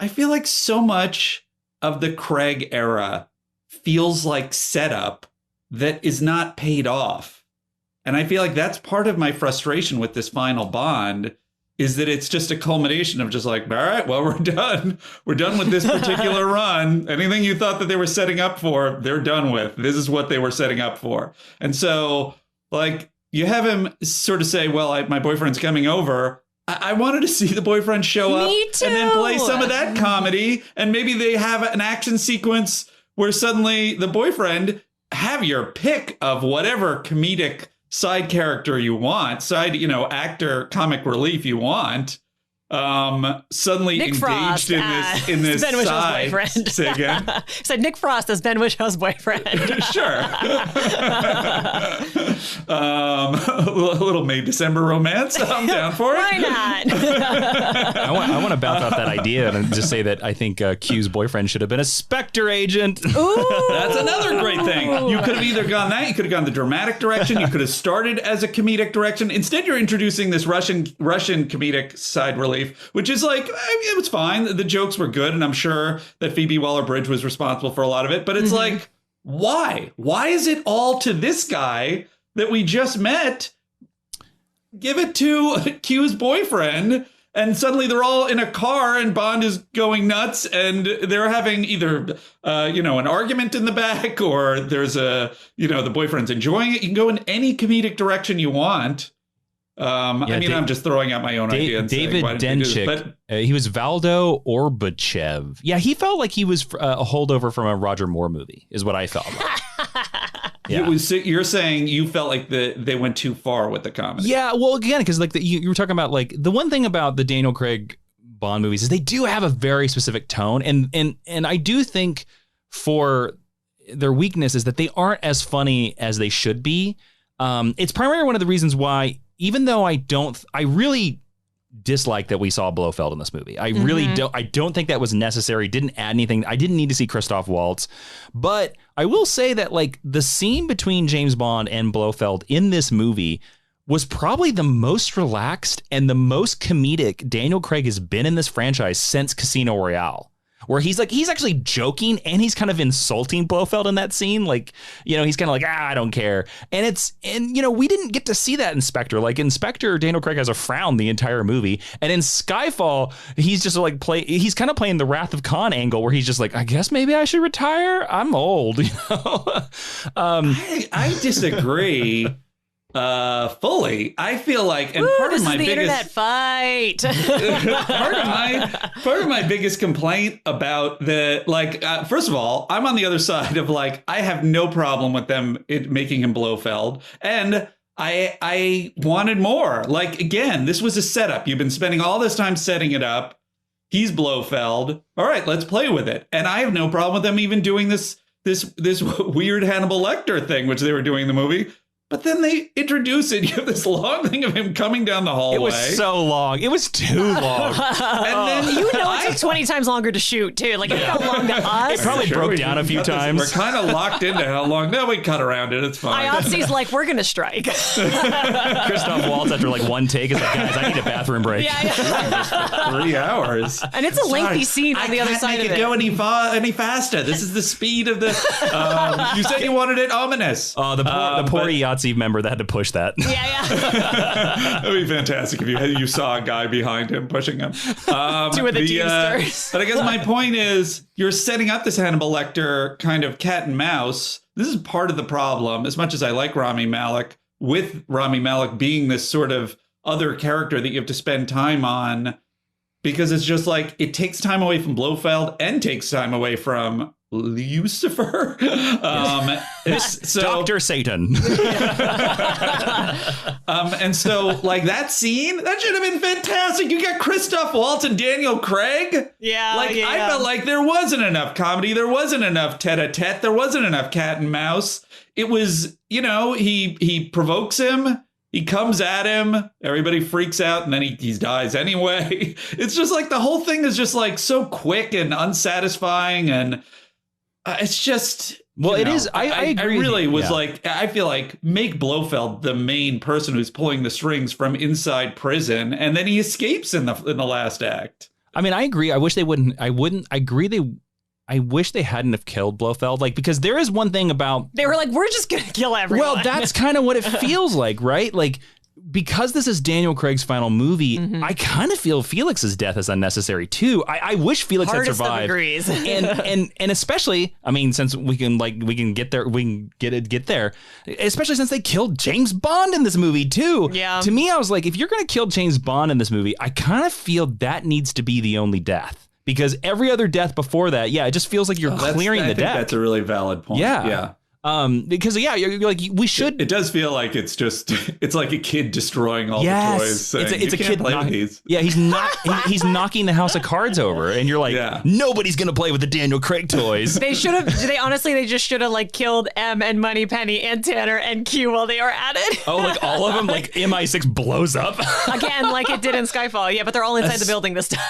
I feel like so much of the Craig era feels like setup that is not paid off. And I feel like that's part of my frustration with this final Bond, is that it's just a culmination of just like, all right, well, we're done. We're done with this particular run. Anything you thought that they were setting up for, they're done with. This is what they were setting up for. And so, like, you have him sort of say, well, my boyfriend's coming over. I wanted to see the boyfriend show up and then play some of that comedy. And maybe they have an action sequence where suddenly the boyfriend, have your pick of whatever comedic side character you want, actor, comic relief you want, suddenly Nick engaged Frost, in this Ben side. boyfriend. Say again? Said Nick Frost as Ben Wishaw's boyfriend. Sure. A little May December romance. I'm down for it. Why not? I want to bounce off that idea and just say that I think Q's boyfriend should have been a Spectre agent. Ooh. That's another great thing. You could have either gone that, you could have gone the dramatic direction, you could have started as a comedic direction. Instead, you're introducing this Russian comedic side relief, which is like, it was fine. The jokes were good, and I'm sure that Phoebe Waller-Bridge was responsible for a lot of it. But it's like, why? Why is it all to this guy that we just met? Give it to Q's boyfriend. And suddenly they're all in a car and Bond is going nuts and they're having either, an argument in the back, or there's the boyfriend's enjoying it. You can go in any comedic direction you want. I'm just throwing out my own idea. And David Denchik, he was Valdo Orbachev. Yeah, he felt like he was a holdover from a Roger Moore movie, is what I felt like. Yeah. You're saying you felt like they went too far with the comedy. Yeah, well, again, because like you were talking about, like, the one thing about the Daniel Craig Bond movies is they do have a very specific tone, and I do think for their weakness is that they aren't as funny as they should be. It's primarily one of the reasons why, even though I really dislike that we saw Blofeld in this movie. I really don't. I don't think that was necessary. Didn't add anything. I didn't need to see Christoph Waltz. But I will say that, like, the scene between James Bond and Blofeld in this movie was probably the most relaxed and the most comedic Daniel Craig has been in this franchise since Casino Royale. Where he's actually joking and he's kind of insulting Blofeld in that scene. Like, he's kind of like, I don't care. And we didn't get to see that in Spectre. Like, in Spectre, Daniel Craig has a frown the entire movie. And in Skyfall, he's just like he's kind of playing the Wrath of Khan angle where he's just like, I guess maybe I should retire. I'm old, I disagree. Fully. I feel like, and part of my biggest internet fight. part of my biggest complaint about first of all, I'm on the other side of, like, I have no problem with them making him Blofeld, and I wanted more. Like, again, this was a setup. You've been spending all this time setting it up. He's Blofeld. All right, let's play with it. And I have no problem with them even doing this weird Hannibal Lecter thing, which they were doing in the movie. But then they introduce it. You have this long thing of him coming down the hallway. It was so long. It was too long. And then it took 20 times longer to shoot, too. Like, it felt long to us. It probably broke down a few times. We're kind of locked into how long. No, we cut around it. It's fine. IOTC's like, we're going to strike. Christoph Waltz, after like one take, is like, guys, I need a bathroom break. Yeah. 3 hours. And it's a lengthy scene on the other side of it. I can't make it go any faster. This is the speed of the... you said you wanted it ominous. Oh, the poor Yahtzee member that had to push that. Yeah. That'd be fantastic if you saw a guy behind him pushing him. Two of the Teamsters. But I guess my point is, you're setting up this Hannibal Lecter kind of cat and mouse. This is part of the problem, as much as I like Rami Malek, with Rami Malek being this sort of other character that you have to spend time on, because it's just like, it takes time away from Blofeld and takes time away from Lucifer. Dr. Satan. And so, like, that scene, that should have been fantastic. You got Christoph Waltz and Daniel Craig. Yeah. I felt like there wasn't enough comedy. There wasn't enough tete-a-tete. There wasn't enough cat and mouse. It was, he provokes him. He comes at him, everybody freaks out, and then he dies anyway. It's just like the whole thing is just like so quick and unsatisfying, and it's just... Well, it is. I agree. I really was like, I feel like, make Blofeld the main person who's pulling the strings from inside prison, and then he escapes in the last act. I mean, I agree. I wish they wouldn't. I agree. I wish they hadn't have killed Blofeld, like, because there is one thing about... They were like, we're just going to kill everyone. Well, that's kind of what it feels like, right? Like, because this is Daniel Craig's final movie, I kind of feel Felix's death is unnecessary too. I wish Felix had survived. and especially, I mean, since we can get there, especially since they killed James Bond in this movie too. Yeah. To me, I was like, if you're going to kill James Bond in this movie, I kind of feel that needs to be the only death. Because every other death before that, it just feels like you're clearing the deck. That's a really valid point. Yeah. Because you're like, we should. It does feel like it's like a kid destroying all the toys. Saying, it's a kid play with these. Yeah, he's knocking the house of cards over, and you're like, nobody's gonna play with the Daniel Craig toys. They should have. They just should have like killed M and Moneypenny and Tanner and Q while they were at it. Oh, like all of them, like MI6 blows up again, like it did in Skyfall. Yeah, but they're all inside the building this time.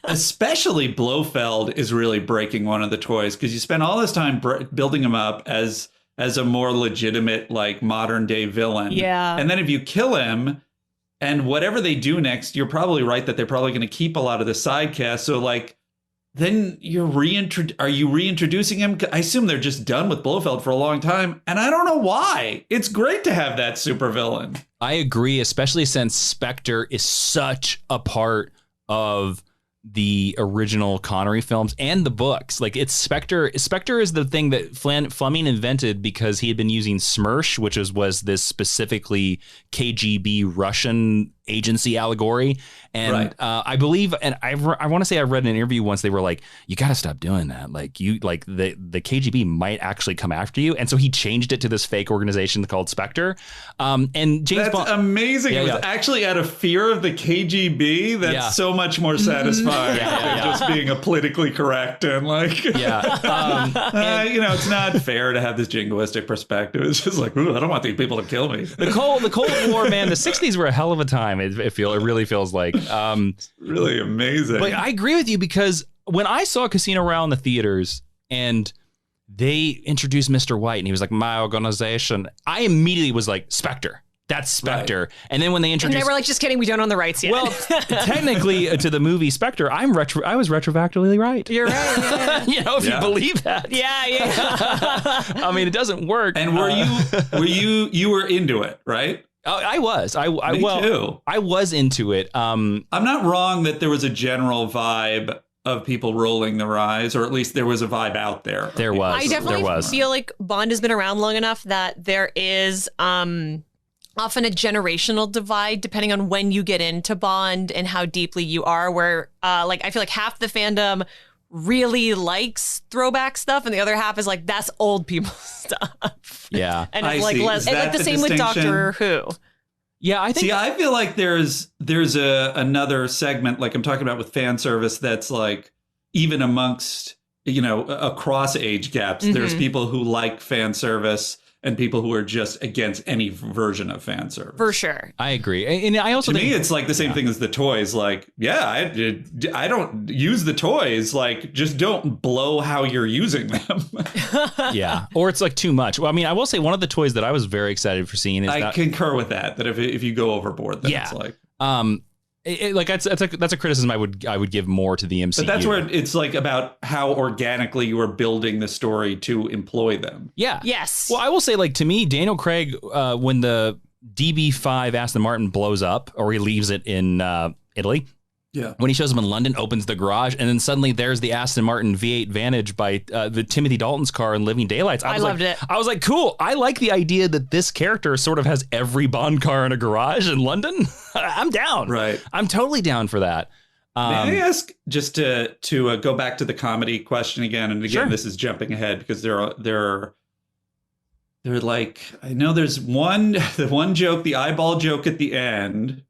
Especially Blofeld is really breaking one of the toys because you spend all this time building him up as a more legitimate, like, modern day villain. Yeah. And then if you kill him and whatever they do next, you're probably right that they're probably going to keep a lot of the side cast. So, like, then are you reintroducing him? I assume they're just done with Blofeld for a long time. And I don't know why. It's great to have that supervillain. I agree, especially since Spectre is such a part of the original Connery films and the books. Like, it's Spectre is the thing that Fleming invented because he had been using SMERSH, which was this specifically KGB Russian agency allegory. And I believe, and I want to say I read in an interview once, they were like, you got to stop doing that. Like, the KGB might actually come after you. And so he changed it to this fake organization called Spectre. And James Bond. That's amazing. It was actually out of fear of the KGB. That's so much more satisfying than just being a politically correct and like, it's not fair to have this jingoistic perspective. It's just like, ooh, I don't want these people to kill me. The Cold War, man, the 60s were a hell of a time. It really feels like really amazing. But I agree with you because when I saw Casino Royale in the theaters and they introduced Mr. White and he was like, my organization, I immediately was like, Spectre. That's Spectre. Right. And then when they introduced... And they were like, just kidding, we don't own the rights yet. Well, technically, to the movie Spectre, I was retroactively right. You're right. Yeah. If you believe that. Yeah. I mean, it doesn't work. And were you were into it, right? I was. Me too. I was into it. I'm not wrong that there was a general vibe of people rolling their eyes, or at least there was a vibe out there. There was. I definitely feel like Bond has been around long enough that there is often a generational divide depending on when you get into Bond and how deeply you are, where I feel like half the fandom really likes throwback stuff and the other half is like, that's old people stuff. Yeah. And it's like less, and like the same with Doctor Who. Yeah, I think. See, I feel like there's another segment, like I'm talking about with fan service, that's like even amongst, across age gaps, there's people who like fan service and people who are just against any version of fan service. For sure. I agree. And I also think me, it's like the same thing as the toys. Like, I don't use the toys. Like, just don't blow how you're using them. Yeah. Or it's like too much. Well, I mean, I will say one of the toys that I was very excited for seeing is I concur with that if you go overboard, then it's like... that's a criticism I would give more to the MCU. But that's where it's like about how organically you are building the story to employ them. Yeah. Yes. Well, I will say, like, to me, Daniel Craig, when the DB5 Aston Martin blows up, or he leaves it in Italy. Yeah. When he shows up in London, opens the garage, and then suddenly there's the Aston Martin V8 Vantage by the Timothy Dalton's car in Living Daylights. I loved it. I was like, cool. I like the idea that this character sort of has every Bond car in a garage in London. I'm down. Right. I'm totally down for that. May I ask, just to go back to the comedy question again, and again, This is jumping ahead because they're like, I know there's the one joke, the eyeball joke at the end.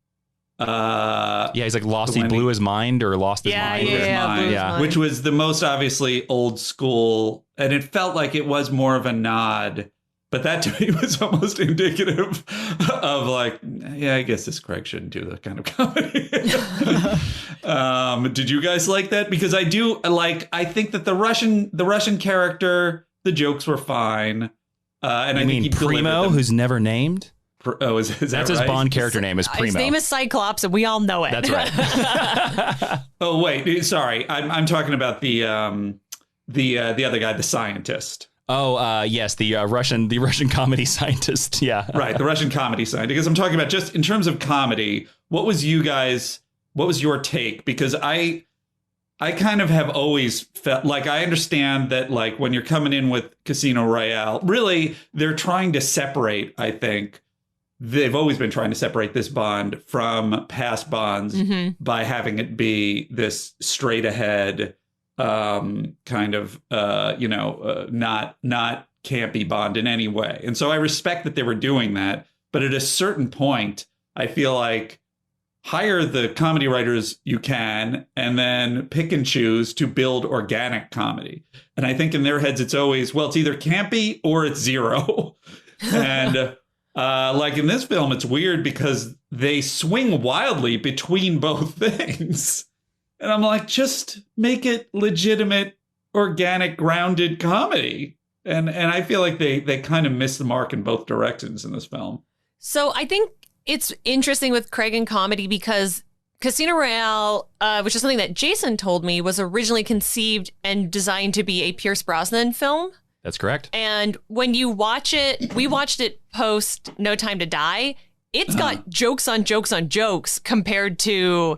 He's like he blew his mind or lost his mind. Yeah. Which was the most obviously old school, and it felt like it was more of a nod, but that to me was almost indicative of like, I guess this Craig shouldn't do that kind of comedy. Did you guys like that? Because I do I think that the Russian character, the jokes were fine. And I mean he Primo, who's never named. Oh, is that that's right? his Bond character name is Primo. His name is Cyclops, and we all know it. That's right. Oh wait, sorry, I'm talking about the the other guy, the scientist. Oh, yes, the Russian comedy scientist. Yeah, right, the Russian comedy scientist. Because I'm talking about just in terms of comedy. What was your take? Because I kind of have always felt like I understand that, like, when you're coming in with Casino Royale, really they're trying to separate. I think they've always been trying to separate this Bond from past Bonds by having it be this straight ahead kind of not campy Bond in any way. And so I respect that they were doing that, but at a certain point I feel like hire the comedy writers you can and then pick and choose to build organic comedy. And I think in their heads it's always, well, it's either campy or it's zero. And like in this film it's weird because they swing wildly between both things. And I'm like, just make it legitimate, organic, grounded comedy. And I feel like they kind of missed the mark in both directions in this film. So I think it's interesting with Craig and comedy because Casino Royale, which is something that Jason told me, was originally conceived and designed to be a Pierce Brosnan film. That's correct. And when you watch it, we watched it post No Time to Die. It's got jokes on jokes on jokes compared to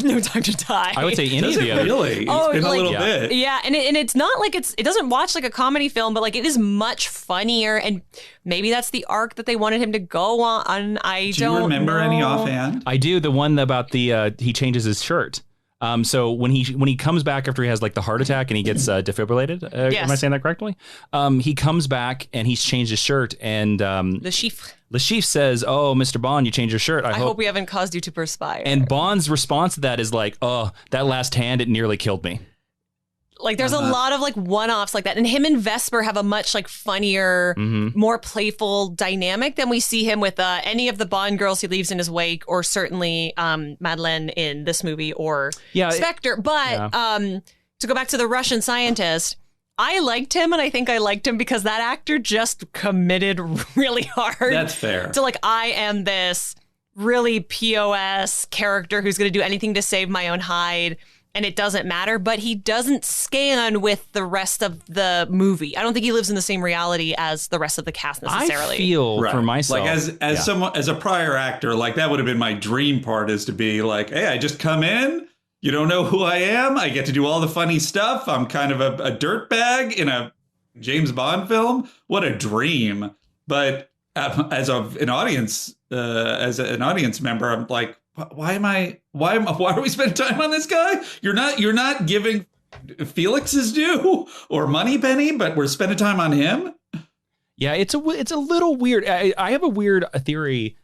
No Time to Die. I would say any of the other. Really? In a little bit. Yeah, and it's not like it doesn't watch like a comedy film, but like it is much funnier, and maybe that's the arc that they wanted him to go on. Do you remember any offhand? I do. The one about the he changes his shirt. So when he comes back after he has like the heart attack and he gets defibrillated, yes. Am I saying that correctly? He comes back and he's changed his shirt, and Le Chiffre says, "Oh, Mr. Bond, you changed your shirt. I hope we haven't caused you to perspire." And Bond's response to that is like, "Oh, that last hand, it nearly killed me." Like there's a lot of like one-offs like that. And him and Vesper have a much like funnier, more playful dynamic than we see him with any of the Bond girls he leaves in his wake, or certainly Madeleine in this movie, or Spectre. But to go back to the Russian scientist, I liked him, and I think I liked him because that actor just committed really hard. That's fair. To like, I am this really POS character who's going to do anything to save my own hide. And it doesn't matter, but he doesn't scan with the rest of the movie. I don't think he lives in the same reality as the rest of the cast necessarily. I feel for myself, like as a prior actor, like that would have been my dream part, is to be like, hey, I just come in, you don't know who I am, I get to do all the funny stuff. I'm kind of a dirtbag in a James Bond film. What a dream! But as an audience member, I'm like, why are we spending time on this guy? You're not giving Felix his due or Moneypenny, but we're spending time on him. Yeah, it's a little weird. I have a weird theory.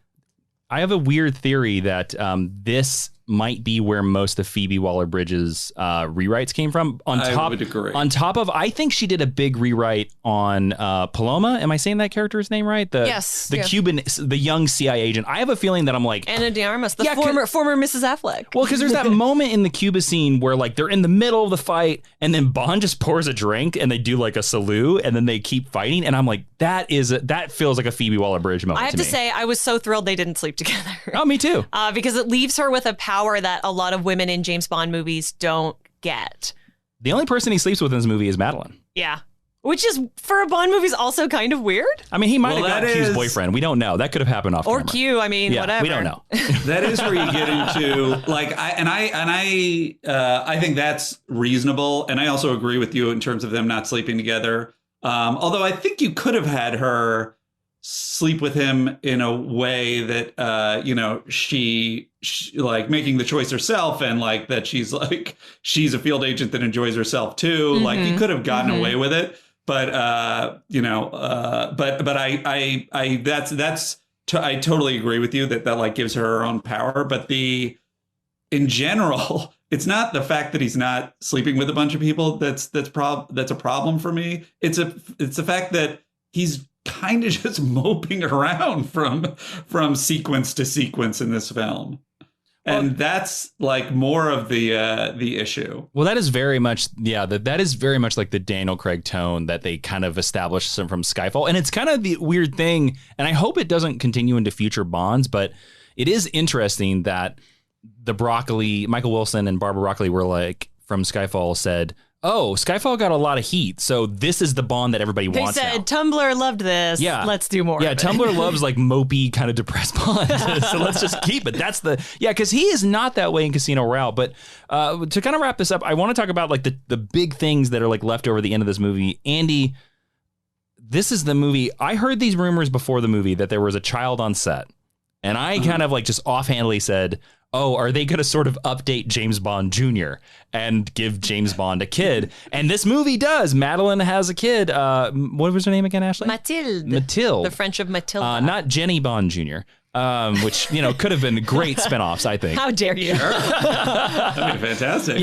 That this might be where most of Phoebe Waller-Bridge's rewrites came from. I would agree. On top of, I think she did a big rewrite on Paloma. Am I saying that character's name right? Yes. Cuban, the young CIA agent. I have a feeling that I'm like... Ana de Armas, the former Mrs. Affleck. Well, because there's that moment in the Cuba scene where like they're in the middle of the fight and then Bond just pours a drink and they do like a salute and then they keep fighting. And I'm like, that feels like a Phoebe Waller-Bridge moment. I have to say, I was so thrilled they didn't sleep together. Oh, me too. Because it leaves her with a power that a lot of women in James Bond movies don't get. The only person he sleeps with in this movie is Madeleine. Yeah. Which is, for a Bond movie, is also kind of weird. I mean, he might have got Q's boyfriend. We don't know. That could have happened off camera. Or Q, I mean, whatever. We don't know. That is where you get into, like, I think that's reasonable. And I also agree with you in terms of them not sleeping together. Although I think you could have had her sleep with him in a way that she like making the choice herself, and like that she's a field agent that enjoys herself too. Like you could have gotten away with it, but I totally agree with you that like gives her own power. But in general, it's not the fact that he's not sleeping with a bunch of people that's a problem for me. It's the fact that he's kind of just moping around from sequence to sequence in this film. And that's like more of the issue. Well, that is very much, that is very much like the Daniel Craig tone that they kind of established from Skyfall. And it's kind of the weird thing, and I hope it doesn't continue into future Bonds, but it is interesting that Michael Wilson and Barbara Broccoli were like, from Skyfall said, oh, Skyfall got a lot of heat, so this is the Bond that everybody They wants said, now. Tumblr loved this. Yeah. Let's do more. Yeah, of it. Tumblr loves like mopey, kind of depressed Bond. So let's just keep it. That's because he is not that way in Casino Royale. But to kind of wrap this up, I want to talk about like the big things that are like left over at the end of this movie. Andy, this is the movie. I heard these rumors before the movie that there was a child on set. And I kind of like just offhandedly said, oh, are they going to sort of update James Bond Jr. and give James Bond a kid? And this movie does. Madeleine has a kid. What was her name again, Ashley? Mathilde. The French of Matilda. Not Jenny Bond Jr., which, could have been great spinoffs, I think. How dare you? Sure. That'd be fantastic.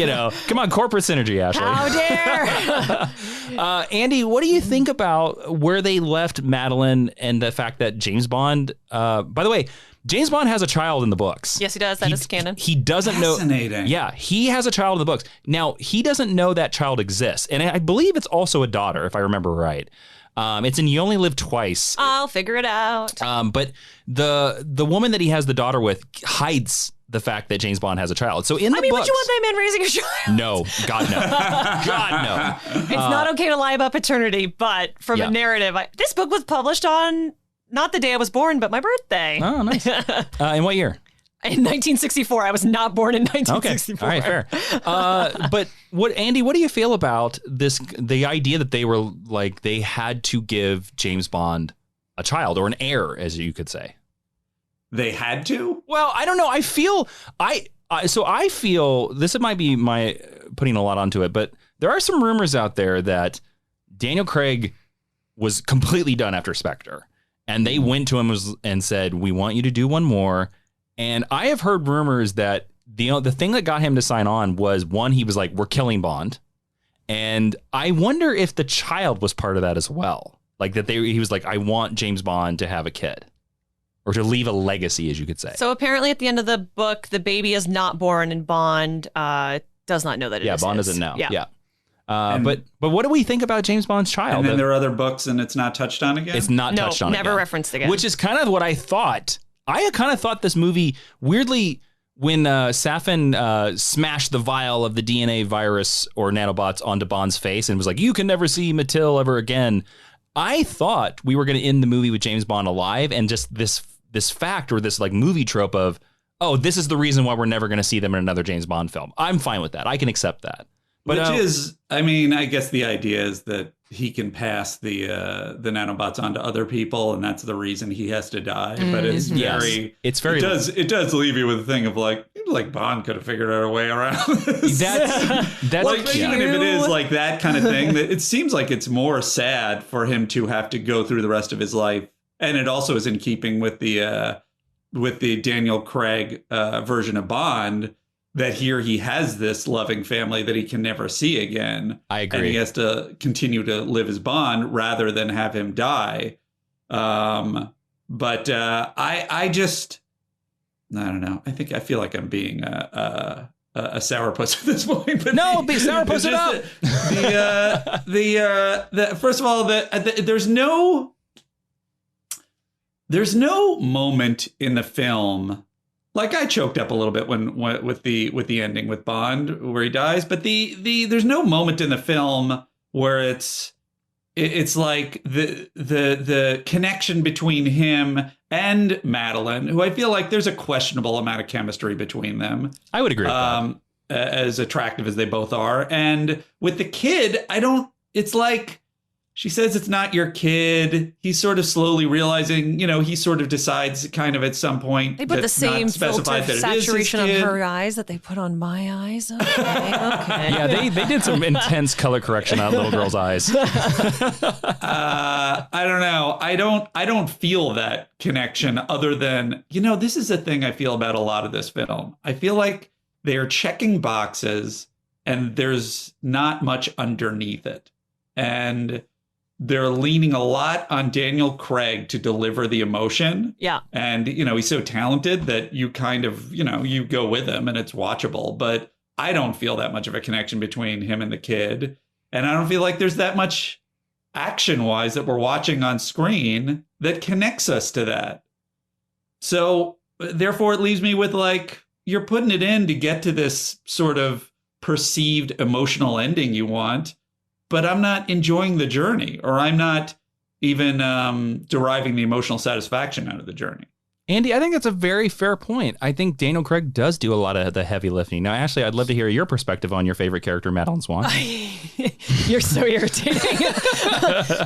Come on, corporate synergy, Ashley. How dare? Andy, what do you think about where they left Madeleine and the fact that James Bond, by the way, James Bond has a child in the books. Yes, he does. That is canon. He doesn't know. Fascinating. Yeah, he has a child in the books. Now, he doesn't know that child exists. And I believe it's also a daughter, if I remember right. It's in You Only Live Twice. I'll figure it out. But the woman that he has the daughter with hides the fact that James Bond has a child. So in the books, would you want that man raising a child? No, God no. God no. It's not okay to lie about paternity, but from a narrative, this book was published on not the day I was born, but my birthday. Oh, nice. In what year? In 1964. I was not born in 1964. Okay. All right, fair. But Andy, what do you feel about the idea that they were like, they had to give James Bond a child or an heir, as you could say? They had to? Well, I don't know. I feel I feel this might be my putting a lot onto it, but there are some rumors out there that Daniel Craig was completely done after Spectre. And they went to him and said, we want you to do one more. And I have heard rumors that the thing that got him to sign on was, one, he was like, we're killing Bond. And I wonder if the child was part of that as well. Like that he was like, I want James Bond to have a kid or to leave a legacy, as you could say. So apparently at the end of the book, the baby is not born and Bond does not know that it is. Yeah, Bond doesn't know. Yeah. But what do we think about James Bond's child? And then there are other books and it's not touched on again? It's not touched on again. Never referenced again. Which is kind of what I thought. I kind of thought this movie, weirdly, when Safin smashed the vial of the DNA virus or nanobots onto Bond's face and was like, you can never see Mathilde ever again. I thought we were going to end the movie with James Bond alive and just this fact or this like movie trope of, oh, this is the reason why we're never going to see them in another James Bond film. I'm fine with that. I can accept that. But, which is, I mean, I guess the idea is that he can pass the nanobots on to other people, and that's the reason he has to die. But it's very, it does leave you with a thing of like Bond could have figured out a way around this. That's like, even if it is like that kind of thing, that it seems like it's more sad for him to have to go through the rest of his life, and it also is in keeping with the Daniel Craig version of Bond. That here he has this loving family that he can never see again. I agree. And he has to continue to live as Bond rather than have him die. I don't know. I feel like I'm being a sourpuss at this point. But no, be sourpuss about first of all, there's no moment in the film. Like I choked up a little bit when with the ending with Bond where he dies, but there's no moment in the film where it's like the connection between him and Madeleine, who I feel like there's a questionable amount of chemistry between them. I would agree with that. As attractive as they both are, and with the kid, it's like. She says it's not your kid. He's sort of slowly realizing, he sort of decides kind of at some point. They put the same filter saturation on her eyes that they put on my eyes. Okay. Yeah, they did some intense color correction on little girl's eyes. I don't know. I don't feel that connection other than, this is a thing I feel about a lot of this film. I feel like they are checking boxes and there's not much underneath it. And they're leaning a lot on Daniel Craig to deliver the emotion. Yeah. And, he's so talented that you kind of, you go with him and it's watchable. But I don't feel that much of a connection between him and the kid. And I don't feel like there's that much action-wise that we're watching on screen that connects us to that. So, therefore, it leaves me with, like, you're putting it in to get to this sort of perceived emotional ending you want, but I'm not enjoying the journey, or I'm not even deriving the emotional satisfaction out of the journey. Andy, I think that's a very fair point. I think Daniel Craig does do a lot of the heavy lifting. Now, Ashley, I'd love to hear your perspective on your favorite character, Madeleine Swann. You're so irritating.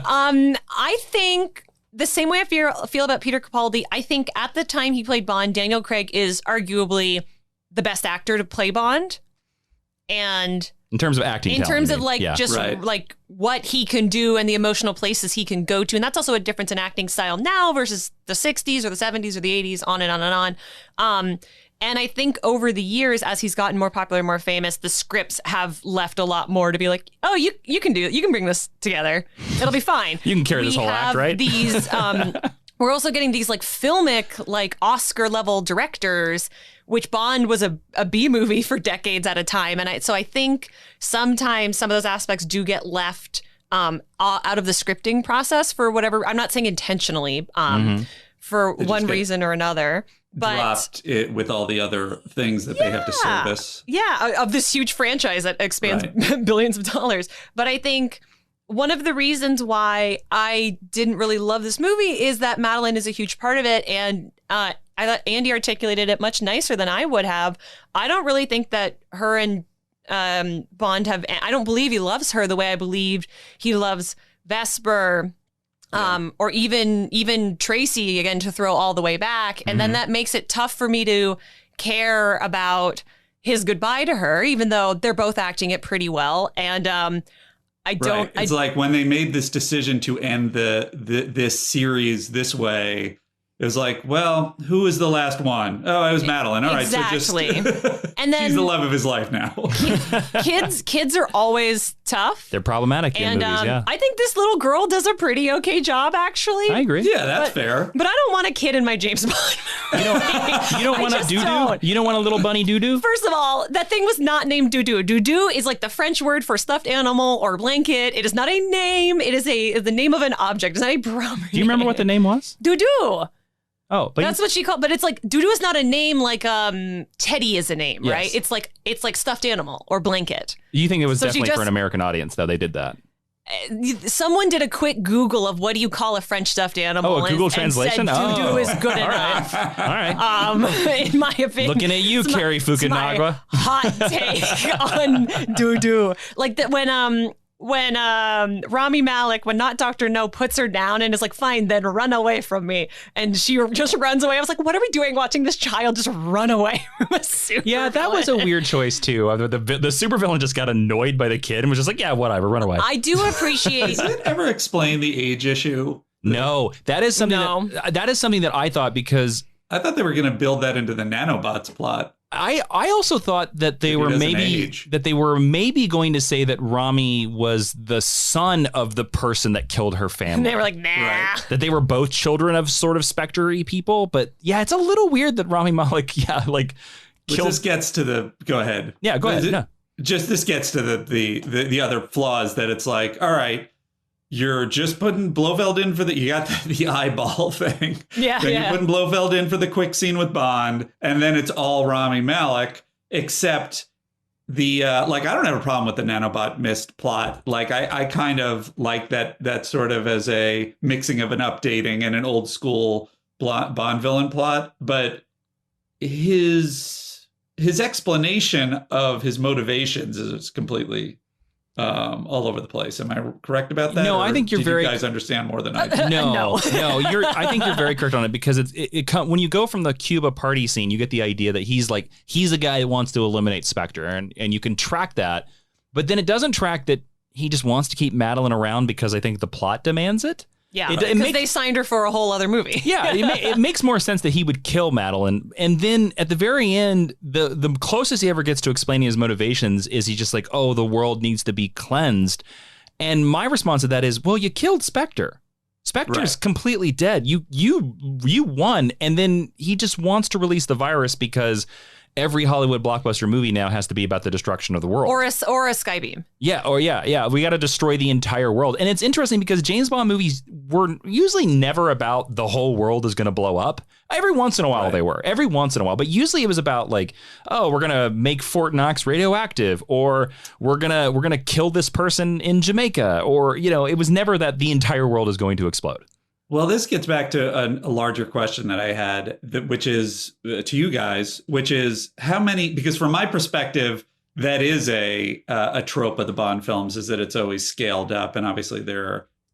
I think the same way I feel about Peter Capaldi. I think at the time he played Bond, Daniel Craig is arguably the best actor to play Bond. And in terms of acting, in terms of like like what he can do and the emotional places he can go to. And that's also a difference in acting style now versus the 60s or the 70s or the 80s, on and on and on. And I think over the years, as he's gotten more popular, more famous, the scripts have left a lot more to be like, oh, you can do it. You can bring this together. It'll be fine. You can carry this whole act, right? These, we're also getting these like filmic, like Oscar level directors, which Bond was a B movie for decades at a time. And so I think sometimes some of those aspects do get left out of the scripting process for whatever. I'm not saying intentionally for one reason or another. But dropped it with all the other things that they have to service. Yeah, of this huge franchise that expands billions of dollars. But I think one of the reasons why I didn't really love this movie is that Madeleine is a huge part of it. And I thought Andy articulated it much nicer than I would have. I don't really think that her and Bond have... I don't believe he loves her the way I believed he loves Vesper... or even Tracy, again, to throw all the way back. And then that makes it tough for me to care about his goodbye to her, even though they're both acting it pretty well. And I don't... It's like when they made this decision to end this series this way, it was like, well, who was the last one? Oh, it was Madeleine. All right, exactly. So just and then she's the love of his life now. kids are always tough. They're problematic in movies, yeah. I think this little girl does a pretty okay job, actually. I agree. Yeah, that's fair. But I don't want a kid in my James Bond movie. You don't want a doo-doo? You don't want a little bunny doo-doo? First of all, that thing was not named doo-doo. Doo-doo is like the French word for stuffed animal or blanket. It is not a name. It is the name of an object. It's not a proper Do you remember what the name was? Doo-doo. Oh, but that's what she called. But it's like Doo-doo is not a name like Teddy is a name, right? It's like stuffed animal or blanket. You think it was definitely for an American audience, though, they did that? Someone did a quick Google of what do you call a French stuffed animal. Oh, a Google translation? And said Doo-doo is good enough. All right. In my opinion. Looking at you, Carrie Fukunaga. Hot take on Doo-doo. Like that when Rami Malek, when not Dr. No, puts her down and is like, fine, then run away from me. And she just runs away. I was like, what are we doing watching this child just run away from a supervillain? Yeah, that was a weird choice, too. The supervillain just got annoyed by the kid and was just like, yeah, whatever, run away. I do appreciate... Does it ever explain the age issue? No, that is something that I thought, because... I thought they were going to build that into the nanobots plot. I also thought that they were maybe going to say that Rami was the son of the person that killed her family. And they were like, nah. Right. That they were both children of sort of Spectre-y people. But yeah, it's a little weird that Rami Malek, killed. This gets to the... Go ahead. Yeah, go ahead. This gets to the other flaws that it's like, all right, you're just putting Blofeld in for you got the eyeball thing. Yeah. Then you're putting Blofeld in for the quick scene with Bond. And then it's all Rami Malek, except the, I don't have a problem with the nanobot mist plot. Like, I kind of like that sort of as a mixing of an updating and an old school Bond villain plot. But his explanation of his motivations is completely... all over the place. Am I correct about that? No, I think you guys understand more than I do. No. I think you're very correct on it, because when you go from the Cuba party scene, you get the idea that he's a guy that wants to eliminate Spectre, and you can track that, but then it doesn't track that he just wants to keep Madeleine around because I think the plot demands it. Yeah, because they signed her for a whole other movie. Yeah, it makes more sense that he would kill Madeleine. And then at the very end, the closest he ever gets to explaining his motivations is he's just like, oh, the world needs to be cleansed. And my response to that is, well, you killed Spectre. Spectre's completely dead. You won. And then he just wants to release the virus because every Hollywood blockbuster movie now has to be about the destruction of the world. Or a skybeam. Yeah. We got to destroy the entire world. And it's interesting because James Bond movies were usually never about the whole world is going to blow up. Every once in a while they were. Every once in a while. But usually it was about like, oh, we're going to make Fort Knox radioactive, or we're going to kill this person in Jamaica, or, you know, it was never that the entire world is going to explode. Well, this gets back to a larger question that I had, which is to you guys, which is how many, because from my perspective, that is a trope of the Bond films, is that it's always scaled up. And obviously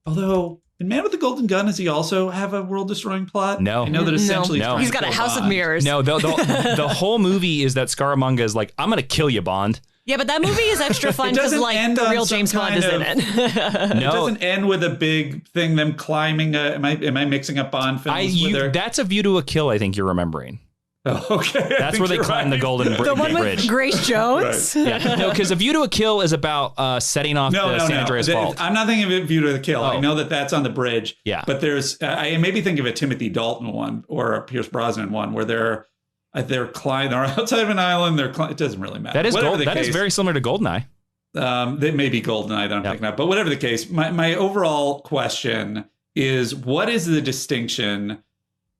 although in Man with the Golden Gun, does he also have a world destroying plot? No. I know that essentially he's got a house of mirrors. No, the whole movie is that Scaramanga is like, I'm going to kill you, Bond. Yeah, but that movie is extra fun because like the real James Bond is in it. It doesn't end with a big thing, them climbing. Am I mixing up Bond films? That's A View to a Kill, I think you're remembering. Oh, okay. That's where they climb the Golden Bridge. The one with Grace Jones? Right. Yeah, no, because A View to a Kill is about setting off the San Andreas Fault. I'm not thinking of A View to a Kill. I know that's on the bridge. Yeah. But there's, I maybe think of a Timothy Dalton one or a Pierce Brosnan one where they're outside of an island. It doesn't really matter. That is very similar to GoldenEye. That may be GoldenEye that I'm thinking of. But whatever the case, my overall question is, what is the distinction?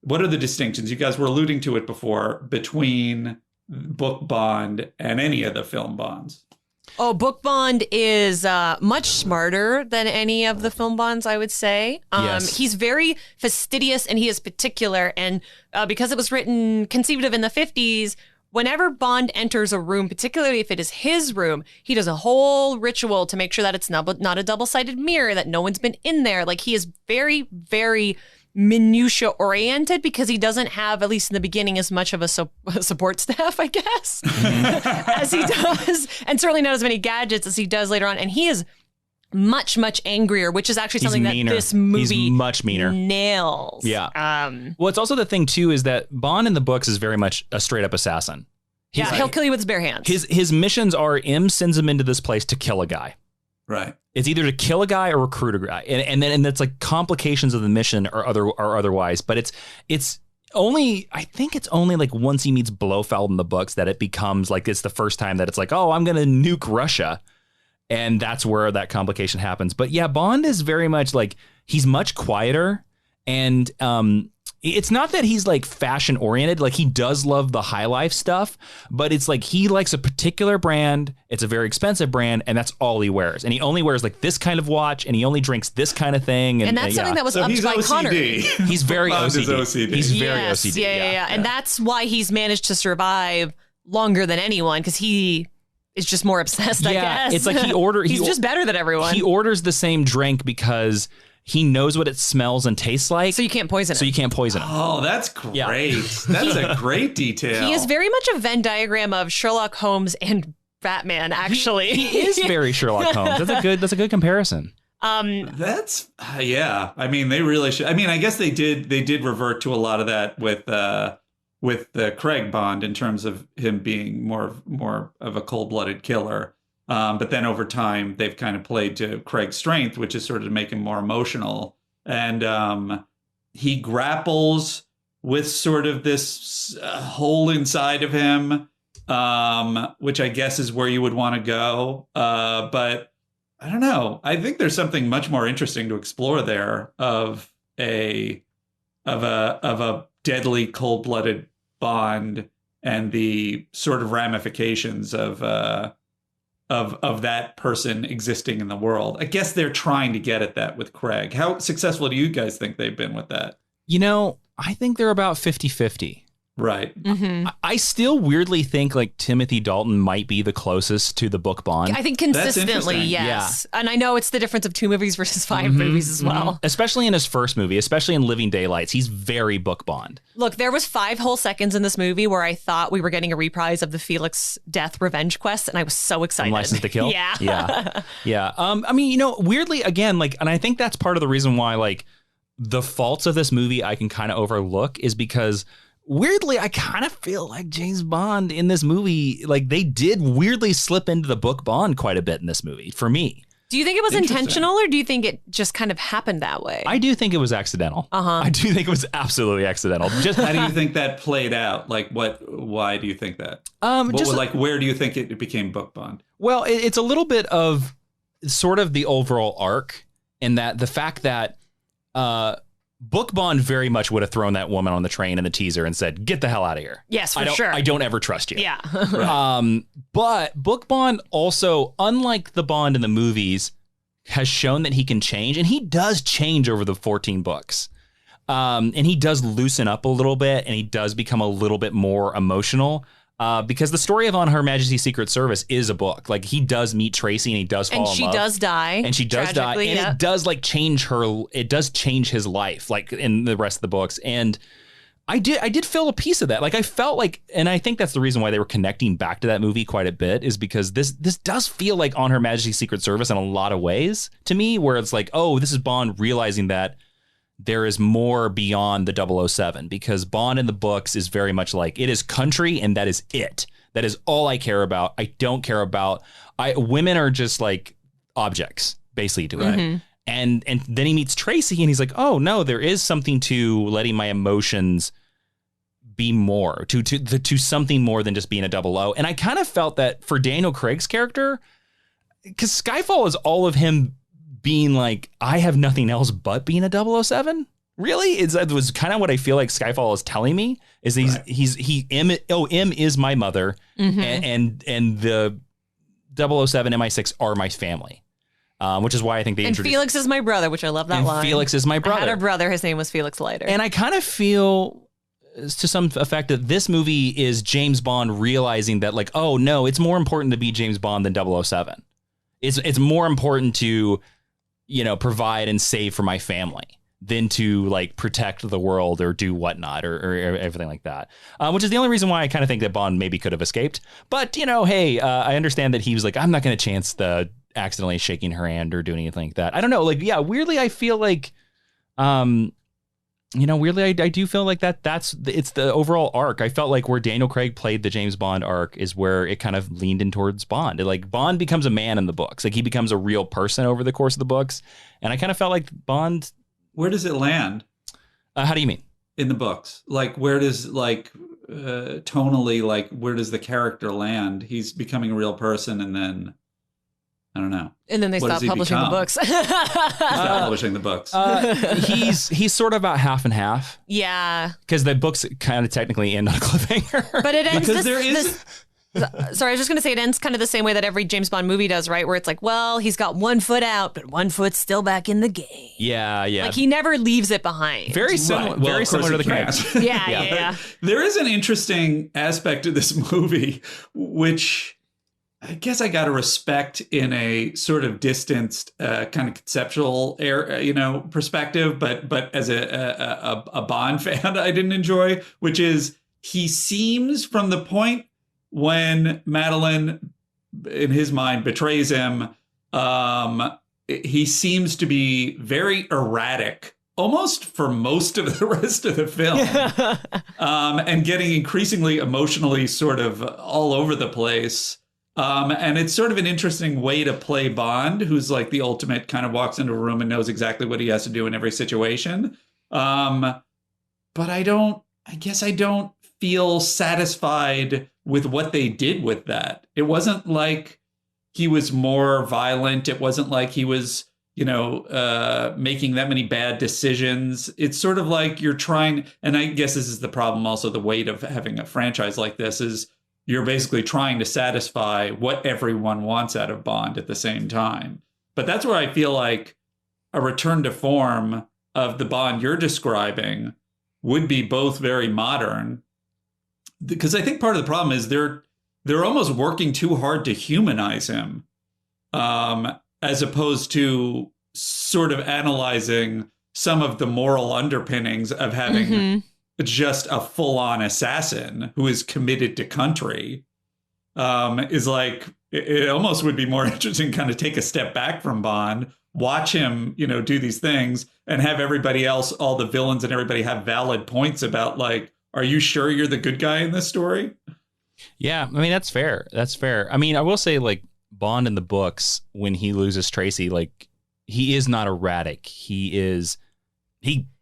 What are the distinctions? You guys were alluding to it before, between book Bond and any of the film Bonds. Oh, book Bond is much smarter than any of the film Bonds, I would say. Yes. He's very fastidious and he is particular. And because it was conceived of in the 50s, whenever Bond enters a room, particularly if it is his room, he does a whole ritual to make sure that it's not a double-sided mirror, that no one's been in there. Like, he is very, very minutia oriented because he doesn't have, at least in the beginning, as much of a support staff, I guess, as he does, and certainly not as many gadgets as he does later on. And he is much, much angrier, which is actually something that this movie He's much meaner. Nails. Yeah. Well, it's also the thing too is that Bond in the books is very much a straight up assassin. He'll kill you with his bare hands. His missions are M sends him into this place to kill a guy. Right. It's either to kill a guy or recruit a guy, and then it's like complications of the mission or otherwise. But it's only, I think it's only like once he meets Blofeld in the books that it becomes like it's the first time that it's like, oh, I'm gonna nuke Russia, and that's where that complication happens. But yeah, Bond is very much like, he's much quieter, and it's not that he's like fashion oriented. Like, he does love the high life stuff, but it's like he likes a particular brand. It's a very expensive brand, and that's all he wears. And he only wears like this kind of watch, and he only drinks this kind of thing. And that's something that was upped by Connery. He's very OCD. He's very yes, OCD. Yeah. And that's why he's managed to survive longer than anyone, because he is just more obsessed, I guess. It's like he's just better than everyone. He orders the same drink because he knows what it smells and tastes like. So you can't poison him. Oh, that's great. Yeah. That's a great detail. He is very much a Venn diagram of Sherlock Holmes and Batman, actually. He is very Sherlock Holmes. That's a good comparison. That's I mean, they really should. I mean, I guess they did revert to a lot of that with the Craig Bond in terms of him being more of a cold-blooded killer. But then over time, they've kind of played to Craig's strength, which is sort of to make him more emotional. And he grapples with sort of this hole inside of him, which I guess is where you would want to go. But I don't know. I think there's something much more interesting to explore there of a deadly, cold-blooded Bond and the sort of ramifications of that person existing in the world. I guess they're trying to get at that with Craig. How successful do you guys think they've been with that? You know, I think they're about 50-50. Right. Mm-hmm. I still weirdly think like Timothy Dalton might be the closest to the book Bond. I think consistently, yes. Yeah. And I know it's the difference of 2 movies versus 5 movies as well. Mm-hmm. Especially in his first movie, especially in Living Daylights, he's very book Bond. Look, there was 5 whole seconds in this movie where I thought we were getting a reprise of the Felix death revenge quest, and I was so excited. License to Kill? Yeah. Yeah. I mean, you know, weirdly, again, like, and I think that's part of the reason why, like, the faults of this movie I can kind of overlook is because weirdly, I kind of feel like James Bond in this movie, like they did weirdly slip into the book Bond quite a bit in this movie for me. Do you think it was intentional, or do you think it just kind of happened that way? I do think it was accidental. I do think it was absolutely accidental. Just how do you think that played out? Like, why do you think that? Where do you think it became book bond? Well, it's a little bit of sort of the overall arc, in that the fact that Book Bond very much would have thrown that woman on the train in the teaser and said, "Get the hell out of here." Yes, for sure. I don't ever trust you. Yeah. Right. But Book Bond also, unlike the Bond in the movies, has shown that he can change, and he does change over the 14 books. And he does loosen up a little bit, and he does become a little bit more emotional. Because the story of On Her Majesty's Secret Service is a book. Like, he does meet Tracy, and he does fall in love. And she does die. And she does die. And it does change her. It does change his life, like in the rest of the books. And I did feel a piece of that. Like, I felt like, and I think that's the reason why they were connecting back to that movie quite a bit, is because this does feel like On Her Majesty's Secret Service in a lot of ways to me, where it's like, oh, this is Bond realizing that there is more beyond the 007, because Bond in the books is very much like, it is country and that is it. That is all I care about. I don't care about, women are just like objects basically to it. And then he meets Tracy and he's like, oh no, there is something to letting my emotions be more, to something more than just being a 00. And I kind of felt that for Daniel Craig's character, because Skyfall is all of him being like, I have nothing else but being a 007. Really? That was kind of what I feel like Skyfall is telling me, is M is my mother, and the 007 MI6 are my family. Which is why I think they introduced... And Felix is my brother, which I love that line. Felix is my brother. I had a brother, his name was Felix Leiter. And I kind of feel, to some effect, that this movie is James Bond realizing that, like, oh no, it's more important to be James Bond than 007. It's more important to, provide and save for my family than to like protect the world or do whatnot or everything like that. Which is the only reason why I kind of think that Bond maybe could have escaped. But, hey, I understand that he was like, I'm not going to chance the accidentally shaking her hand or doing anything like that. I don't know. Like, yeah, weirdly, I feel like, weirdly, I do feel like it's the overall arc. I felt like where Daniel Craig played the James Bond arc is where it kind of leaned in towards Bond. Like, Bond becomes a man in the books. Like, he becomes a real person over the course of the books. And I kind of felt like Bond. Where does it land? How do you mean? In the books? Like, where does, tonally, like, where does the character land? He's becoming a real person, and then... I don't know. And then they stop publishing the books. Stop publishing the books. He's sort of about half and half. Yeah. Because the books kind of technically end on a cliffhanger. But it ends because there is... Sorry, I was just going to say it ends kind of the same way that every James Bond movie does, right? Where it's like, well, he's got one foot out, but one foot's still back in the game. Yeah. Like, he never leaves it behind. Very similar. Right. Well, very similar to the Craigs. Yeah. There is an interesting aspect of this movie, which I guess I got to respect in a sort of distanced kind of conceptual perspective, but as a Bond fan, I didn't enjoy, which is he seems, from the point when Madeleine, in his mind, betrays him, he seems to be very erratic, almost for most of the rest of the film, and getting increasingly emotionally sort of all over the place. And it's sort of an interesting way to play Bond, who's like the ultimate, kind of walks into a room and knows exactly what he has to do in every situation. But I guess I don't feel satisfied with what they did with that. It wasn't like he was more violent. It wasn't like he was, making that many bad decisions. It's sort of like you're trying, and I guess this is the problem also, the weight of having a franchise like this is, you're basically trying to satisfy what everyone wants out of Bond at the same time. But that's where I feel like a return to form of the Bond you're describing would be both very modern. Because I think part of the problem is they're almost working too hard to humanize him, as opposed to sort of analyzing some of the moral underpinnings of having... just a full-on assassin who is committed to country, is like, it almost would be more interesting kind of take a step back from Bond, watch him, do these things, and have everybody else, all the villains and everybody, have valid points about, like, are you sure you're the good guy in this story? Yeah, I mean, that's fair. I mean, I will say, like, Bond in the books, when he loses Tracy, like, he is not erratic. He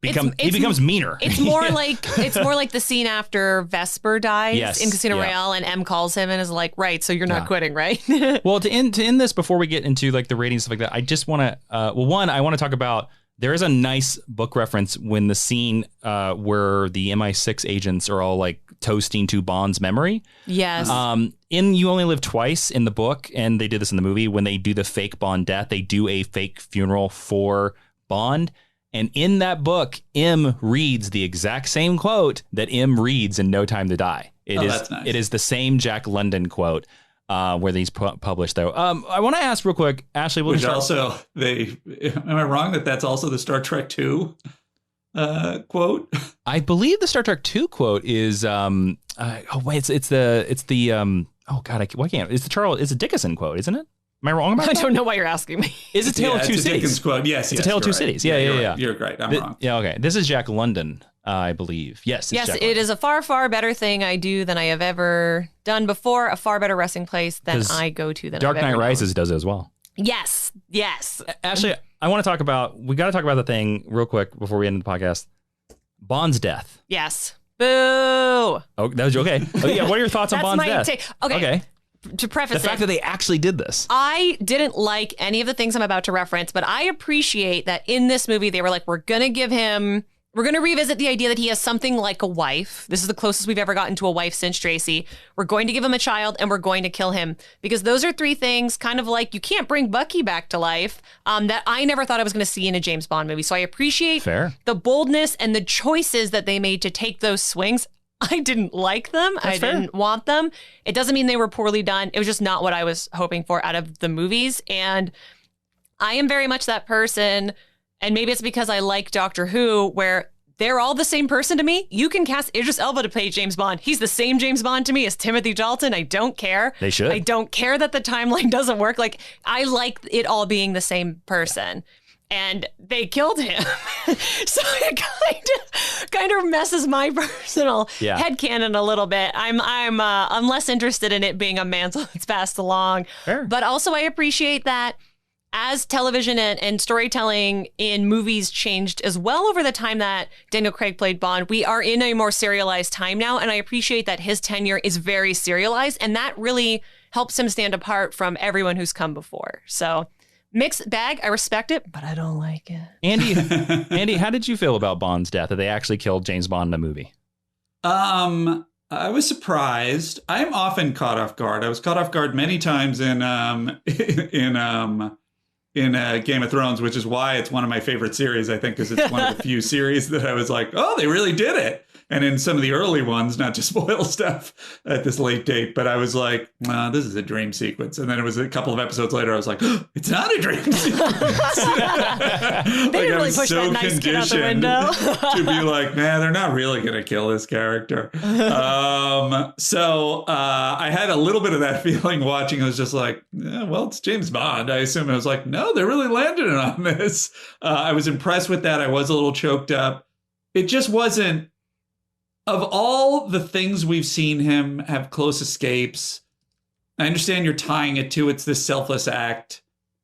becomes meaner. It's more like the scene after Vesper dies in Casino Royale, and M calls him and is like, right, so you're not quitting, right? Well, to end this, before we get into like the ratings, stuff like that, I just want to, I want to talk about, there is a nice book reference when the scene where the MI6 agents are all like toasting to Bond's memory. Yes. In You Only Live Twice in the book, and they did this in the movie, when they do the fake Bond death, they do a fake funeral for Bond. And in that book, M reads the exact same quote that M reads in No Time to Die. That's nice. It is the same Jack London quote where these published, though. I want to ask real quick, Ashley. Am I wrong that that's also the Star Trek II quote? I believe the Star Trek II quote is it's a Dickinson quote, isn't it? Am I wrong about that? I don't know why you're asking me. Is it Tale of Two Cities? Dickens quote. Yes, it's a Tale of Two Cities. Yeah. You're right. I'm wrong. Yeah, okay. This is Jack London, I believe. Yes, it is a far, far better thing I do than I have ever done before. A far better resting place than I go to than Dark I've Knight ever Rises known. does it as well. Yes. Ashley, we got to talk about the thing real quick before we end the podcast. Bond's death. Yes. Boo. Oh, that was okay. Oh, yeah. What are your thoughts on Bond's death? Okay. To preface the fact that they actually did this. I didn't like any of the things I'm about to reference, but I appreciate that in this movie, they were like, we're going to revisit the idea that he has something like a wife. This is the closest we've ever gotten to a wife since Tracy. We're going to give him a child and we're going to kill him, because those are three things kind of like you can't bring Bucky back to life that I never thought I was going to see in a James Bond movie. So I appreciate the boldness and the choices that they made to take those swings. I didn't like them. I didn't want them. It doesn't mean they were poorly done. It was just not what I was hoping for out of the movies. And I am very much that person. And maybe it's because I like Doctor Who, where they're all the same person to me. You can cast Idris Elba to play James Bond. He's the same James Bond to me as Timothy Dalton. I don't care. They should. I don't care that the timeline doesn't work. Like, I like it all being the same person. And they killed him. So it kind of messes my personal headcanon a little bit. I'm less interested in it being a mantle that's passed along. Fair. But also I appreciate that as television and storytelling in movies changed as well over the time that Daniel Craig played Bond, we are in a more serialized time now. And I appreciate that his tenure is very serialized. And that really helps him stand apart from everyone who's come before. So mixed bag. I respect it, but I don't like it. Andy, how did you feel about Bond's death, that they actually killed James Bond in a movie? I was surprised. I'm often caught off guard. I was caught off guard many times in Game of Thrones, which is why it's one of my favorite series, I think, because it's one of the few series that I was like, oh, they really did it. And in some of the early ones, not to spoil stuff at this late date, but I was like, this is a dream sequence. And then it was a couple of episodes later, I was like, oh, it's not a dream sequence. They didn't really push that nice kid out the window. To be like, man, they're not really going to kill this character. So I had a little bit of that feeling watching. I was just like, well, it's James Bond, I assume. I was like, no, they're really landing it on this. I was impressed with that. I was a little choked up. It just wasn't. Of all the things we've seen him have close escapes, I understand you're tying it to it's this selfless act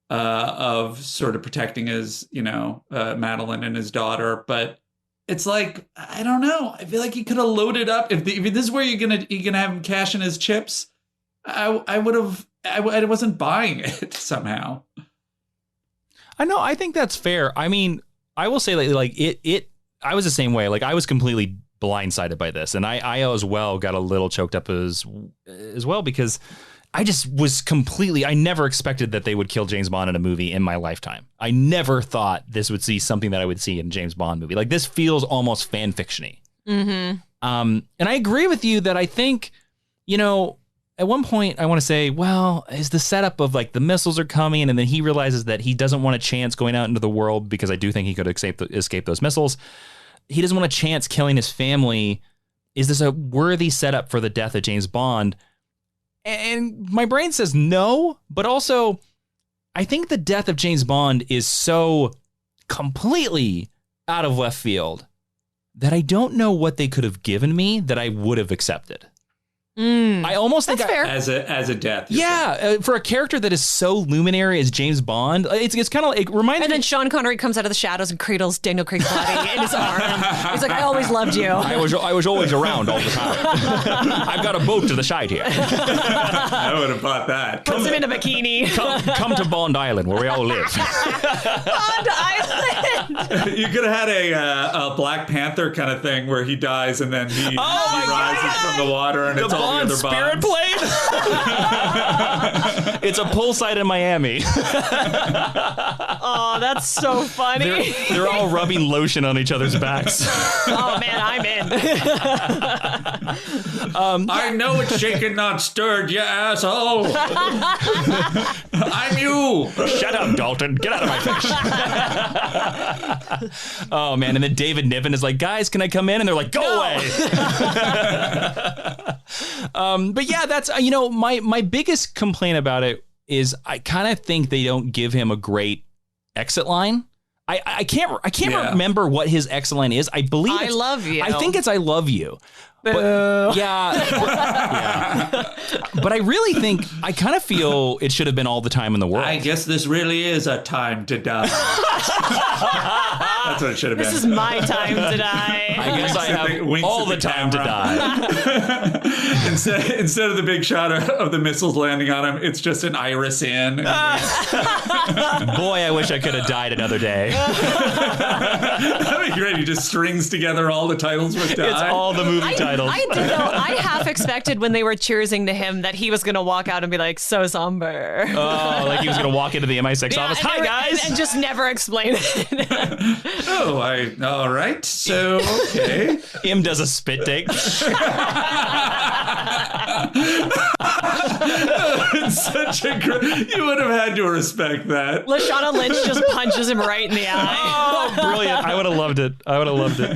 of sort of protecting his, Madeleine and his daughter. But it's like, I don't know. I feel like he could have loaded up. If this is where you're gonna have him cash in his chips, I wasn't buying it somehow. I know. I think that's fair. I mean, I will say I was the same way. Like, I was completely blindsided by this, and I as well got a little choked up as well, because I just was I never expected that they would kill James Bond in a movie in my lifetime. I never thought this would see something that I would see in a James Bond movie. Like, this feels almost fan fiction-y. Mm-hmm. And I agree with you that I think, at one point I want to say, well, is the setup of like the missiles are coming, and then he realizes that he doesn't want a chance going out into the world, because I do think he could escape those missiles. He doesn't want a chance killing his family. Is this a worthy setup for the death of James Bond? And my brain says no, but also I think the death of James Bond is so completely out of left field that I don't know what they could have given me that I would have accepted. I almost think fair. as a death. Yeah, for a character that is so luminary as James Bond, it's kind of, it reminds me. And then Sean Connery comes out of the shadows and cradles Daniel Craig's body in his arm. He's like, I always loved you. I was always around all the time. I've got a boat to the side here. I would have bought that. Puts him in a bikini. Come to Bond Island where we all live. Bond Island. You could have had a Black Panther kind of thing where he dies and then he rises from the water and it's all the other Spirit Bonds. plane. It's a poolside in Miami. Oh, that's so funny. They're all rubbing lotion on each other's backs. Oh man, I'm in. I know it's shaken, not stirred, you asshole. I'm you. Shut up, Dalton. Get out of my face. Oh, man. And then David Niven is like, guys, can I come in? And they're like, go away. But yeah, that's, my biggest complaint about it is I kind of think they don't give him a great exit line. I can't remember what his exit line is. I believe I love you. I think it's I love you. But, yeah. But I really think, I kind of feel it should have been all the time in the world. I guess this really is a time to die. That's what it should have been. This is my time to die. I guess I have all the time to die. Instead of the big shot of the missiles landing on him, it's just an iris in. Boy, I wish I could have died another day. That'd be great. He just strings together all the titles with die. It's all the movie titles. I did though. I half expected when they were cheersing to him that he was going to walk out and be like, so somber. Oh, like he was going to walk into the MI6 office. Hi, guys. And just never explain it. All right. So, okay. M does a spit take. It's such a you would have had to respect that. Lashana Lynch just punches him right in the eye. Oh, brilliant. I would have loved it.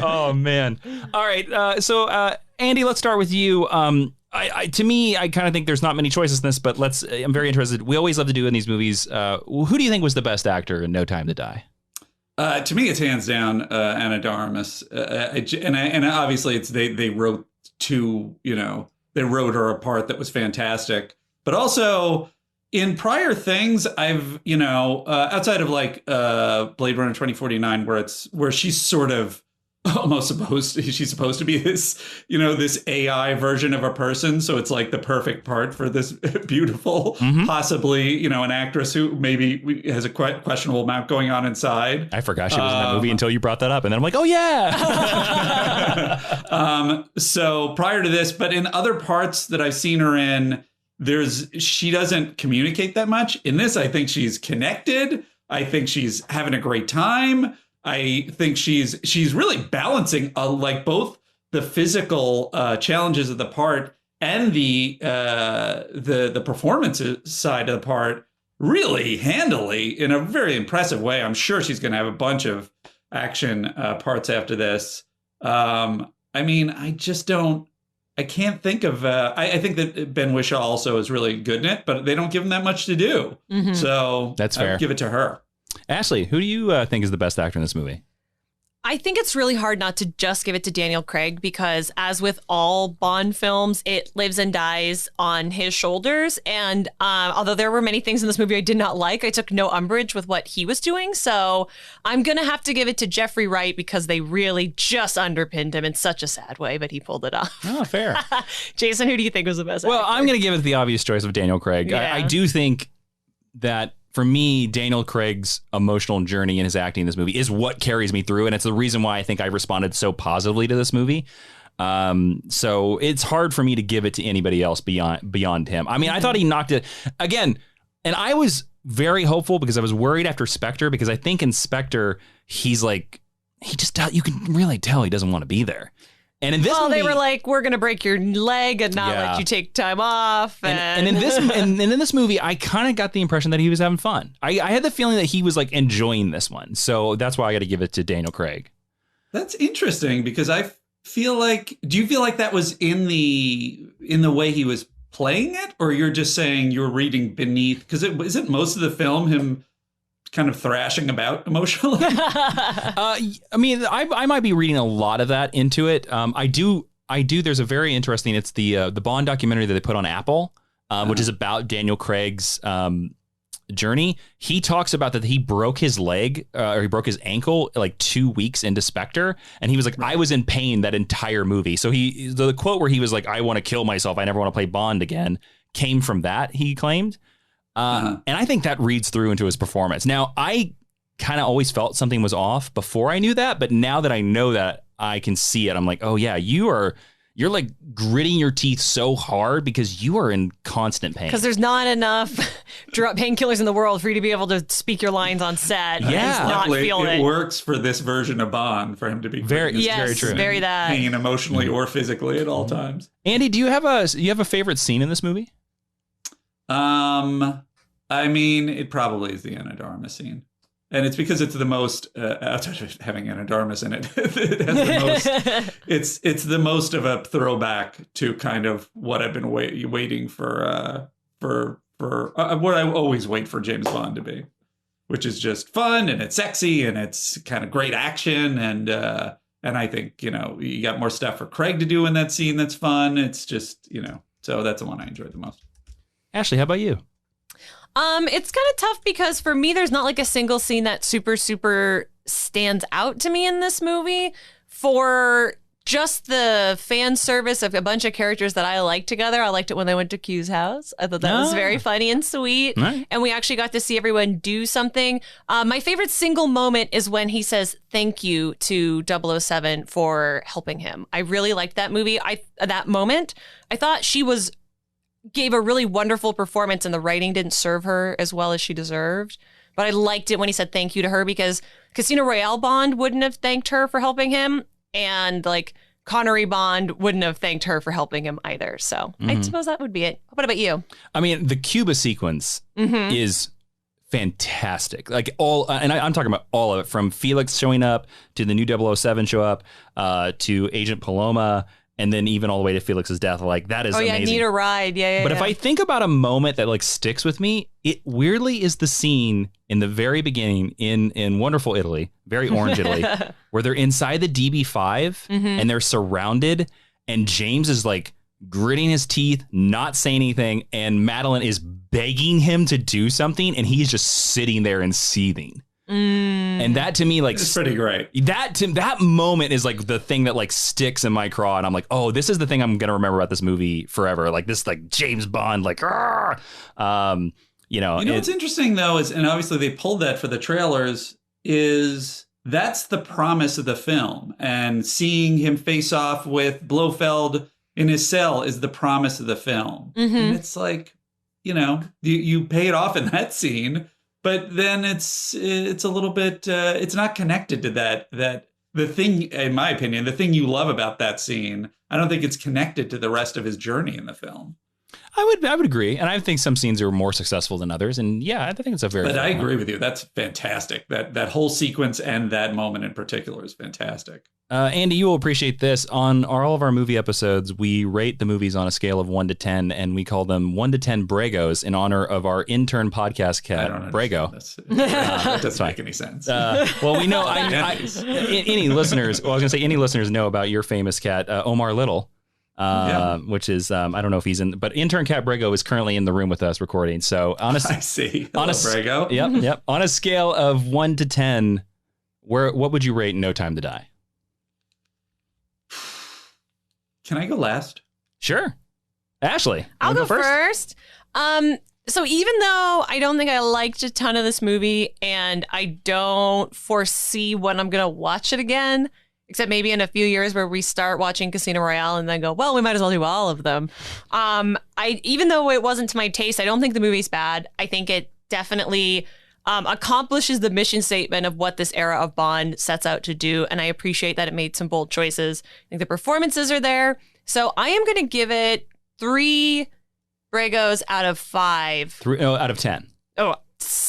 Oh, man. All right. So, Andy, let's start with you. To me, I kind of think there's not many choices in this, but I'm very interested. We always love to do in these movies. Who do you think was the best actor in No Time to Die? To me, it's hands down Ana de Armas, and obviously it's they wrote they wrote her a part that was fantastic, but also in prior things I've outside of like Blade Runner 2049, where she's sort of almost she's supposed to be this this AI version of a person, so it's like the perfect part for this beautiful, possibly an actress who maybe has a questionable amount going on inside. I forgot she was in that movie until you brought that up, and then I'm like, oh yeah. So prior to this, but in other parts that I've seen her in, she doesn't communicate that much. In this, I think she's connected. I think she's having a great time. I think she's really balancing like both the physical challenges of the part and the performance side of the part really handily in a very impressive way. I'm sure she's going to have a bunch of action parts after this. I can't think of. I think that Ben Whishaw also is really good in it, but they don't give him that much to do. Mm-hmm. So that's fair. I would give it to her. Ashley, who do you think is the best actor in this movie? I think it's really hard not to just give it to Daniel Craig because, as with all Bond films, it lives and dies on his shoulders. And although there were many things in this movie I did not like, I took no umbrage with what he was doing. So I'm going to have to give it to Jeffrey Wright because they really just underpinned him in such a sad way, but he pulled it off. Oh, fair. Jason, who do you think was the best Well, actor? I'm going to give it the obvious choice of Daniel Craig. Yeah. I do think that for me, Daniel Craig's emotional journey in his acting in this movie is what carries me through. And it's the reason why I think I responded so positively to this movie. So it's hard for me to give it to anybody else beyond him. I mean, I thought he knocked it again. And I was very hopeful because I was worried after Spectre, because I think in Spectre, he's like, you can really tell he doesn't want to be there. And in this movie, they were like, we're going to break your leg and not let you take time off. And in this movie, I kind of got the impression that he was having fun. I had the feeling that he was like enjoying this one. So that's why I got to give it to Daniel Craig. That's interesting because I feel like, do you feel like that was in the way he was playing it? Or you're just saying you're reading beneath? Because isn't most of the film him kind of thrashing about emotionally? I mean, I might be reading a lot of that into it. I do I do. There's a very interesting. It's the Bond documentary that they put on Apple, which is about Daniel Craig's journey. He talks about that he broke his leg or he broke his ankle like 2 weeks into Spectre, and he was like, I was in pain that entire movie. So the quote where he was like, I want to kill myself, I never want to play Bond again, came from that, he claimed. And I think that reads through into his performance. Now, I kind of always felt something was off before I knew that, but now that I know that, I can see it. I'm like, oh yeah, you're like gritting your teeth so hard because you are in constant pain. Because there's not enough painkillers in the world for you to be able to speak your lines on set. Yeah, and not feel it works for this version of Bond for him to be very true. Very that pain emotionally or physically at all times. Andy, do you have a favorite scene in this movie? I mean, it probably is the Ana de Armas scene. And it's because it's the most, outside of having Ana de Armas in it, it has the most, it's the most of a throwback to kind of what I've been waiting for what I always wait for James Bond to be, which is just fun and it's sexy and it's kind of great action. And I think, you got more stuff for Craig to do in that scene that's fun. It's just, so that's the one I enjoyed the most. Ashley, how about you? It's kind of tough because for me, there's not like a single scene that super stands out to me in this movie. For just the fan service of a bunch of characters that I like together. I liked it when they went to Q's house. I thought that was very funny and sweet. Right. And we actually got to see everyone do something. My favorite single moment is when he says thank you to 007 for helping him. I really liked that movie. That moment, I thought she gave a really wonderful performance and the writing didn't serve her as well as she deserved. But I liked it when he said thank you to her because Casino Royale Bond wouldn't have thanked her for helping him. And like Connery Bond wouldn't have thanked her for helping him either. So I suppose that would be it. What about you? I mean, the Cuba sequence is fantastic. Like and I'm talking about all of it, from Felix showing up to the new 007 show up to Agent Paloma. And then even all the way to Felix's death, like that is amazing. Need a ride. Yeah. But if I think about a moment that like sticks with me, it weirdly is the scene in the very beginning in wonderful Italy, very orange Italy, where they're inside the DB5 and they're surrounded, and James is like gritting his teeth, not saying anything, and Madeleine is begging him to do something, and he's just sitting there and seething. And that to me, like, it's pretty great. That moment is like the thing that like sticks in my craw, and I'm like, oh, this is the thing I'm gonna remember about this movie forever. Like this, like James Bond, like, what's interesting though is, and obviously they pulled that for the trailers, is that's the promise of the film, and seeing him face off with Blofeld in his cell is the promise of the film, and it's like, you pay it off in that scene. But then it's a little bit, it's not connected to that the thing, in my opinion, the thing you love about that scene, I don't think it's connected to the rest of his journey in the film. I would agree. And I think some scenes are more successful than others. And yeah, I think it's a very... But I agree with you. That's fantastic. That whole sequence and that moment in particular is fantastic. Andy, you will appreciate this. On all of our movie episodes, we rate the movies on a scale of 1 to 10, and we call them 1 to 10 Bregos in honor of our intern podcast cat, Brego. That doesn't make any sense. Well, we know any listeners. Well, I was going to say any listeners know about your famous cat, Omar Little. Which is I don't know if he's in, but intern Cat Brego is currently in the room with us recording. So honestly, I see. Hello, Brego. Yep. On a scale of 1 to 10, what would you rate No Time to Die? Can I go last? Sure, Ashley. I'll go first. So even though I don't think I liked a ton of this movie, and I don't foresee when I'm gonna watch it again, except maybe in a few years where we start watching Casino Royale and then go, well, we might as well do all of them. Even though it wasn't to my taste, I don't think the movie's bad. I think it definitely accomplishes the mission statement of what this era of Bond sets out to do. And I appreciate that it made some bold choices. I think the performances are there. So I am going to give it 3 Bregos out of 5. 3 out of 10. Oh,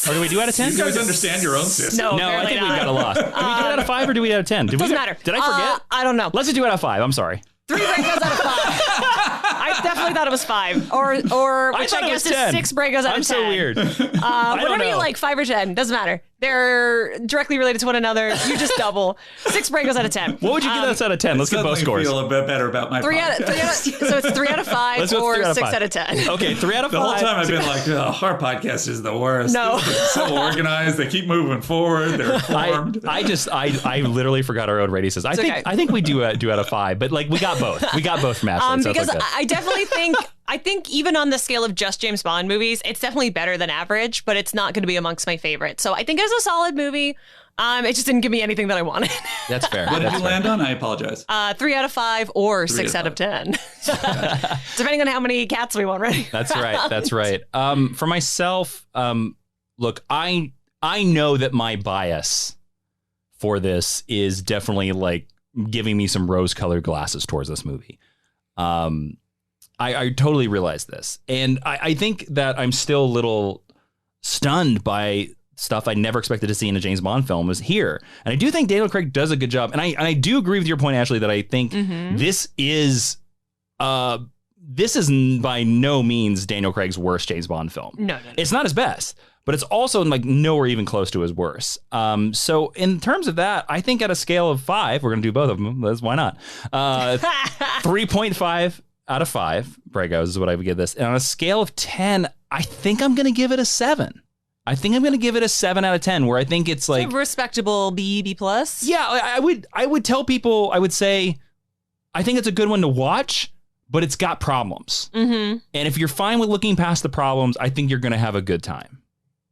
or do we do out of 10? You guys understand your own system. No, I think we've got a loss. Do we do out of 5 or do we out of 10? Doesn't matter. Did I forget? I don't know. Let's just do it out of 5. I'm sorry. 3 Bregos out of 5. I definitely thought it was 5, or which I guess is 6 Bregos out of 10. I'm so weird. Whatever you like, 5 or 10, doesn't matter. They're directly related to one another. You just double. 6 Bragos out of 10. What would you give us out of 10? Let's get both scores. I feel a bit better about my podcast. So it's 3 out of 5 or 6 out of 10. Okay, 3 out of 5. The whole time I've been like, our podcast is the worst. No. It's so organized. They keep moving forward. They're informed. I literally forgot our own rating system. I think we do out of 5, but like we got both. We got both from Ashley. So because I definitely think even on the scale of just James Bond movies, it's definitely better than average, but it's not going to be amongst my favorites. So I think it's a solid movie. It just didn't give me anything that I wanted. That's fair. What did you land on? I apologize. 3 out of 5 or 6 out of 10. Depending on how many cats we want, right? That's right. That's right. For myself, look, I know that my bias for this is definitely like giving me some rose-colored glasses towards this movie. I totally realize this. And I think that I'm still a little stunned by stuff I never expected to see in a James Bond film is here. And I do think Daniel Craig does a good job. And I do agree with your point, Ashley, that I think this is by no means Daniel Craig's worst James Bond film. No. It's not his best, but it's also like nowhere even close to his worst. So in terms of that, I think at a scale of 5, we're going to do both of them. Why not? 3.5 out of 5 Bragos is what I would give this. And on a scale of 10, I think I'm going to give it a 7. I think I'm going to give it a 7 out of 10, where I think it's like a respectable B plus. Yeah, I would tell people, I would say, I think it's a good one to watch, but it's got problems. And if you're fine with looking past the problems, I think you're going to have a good time.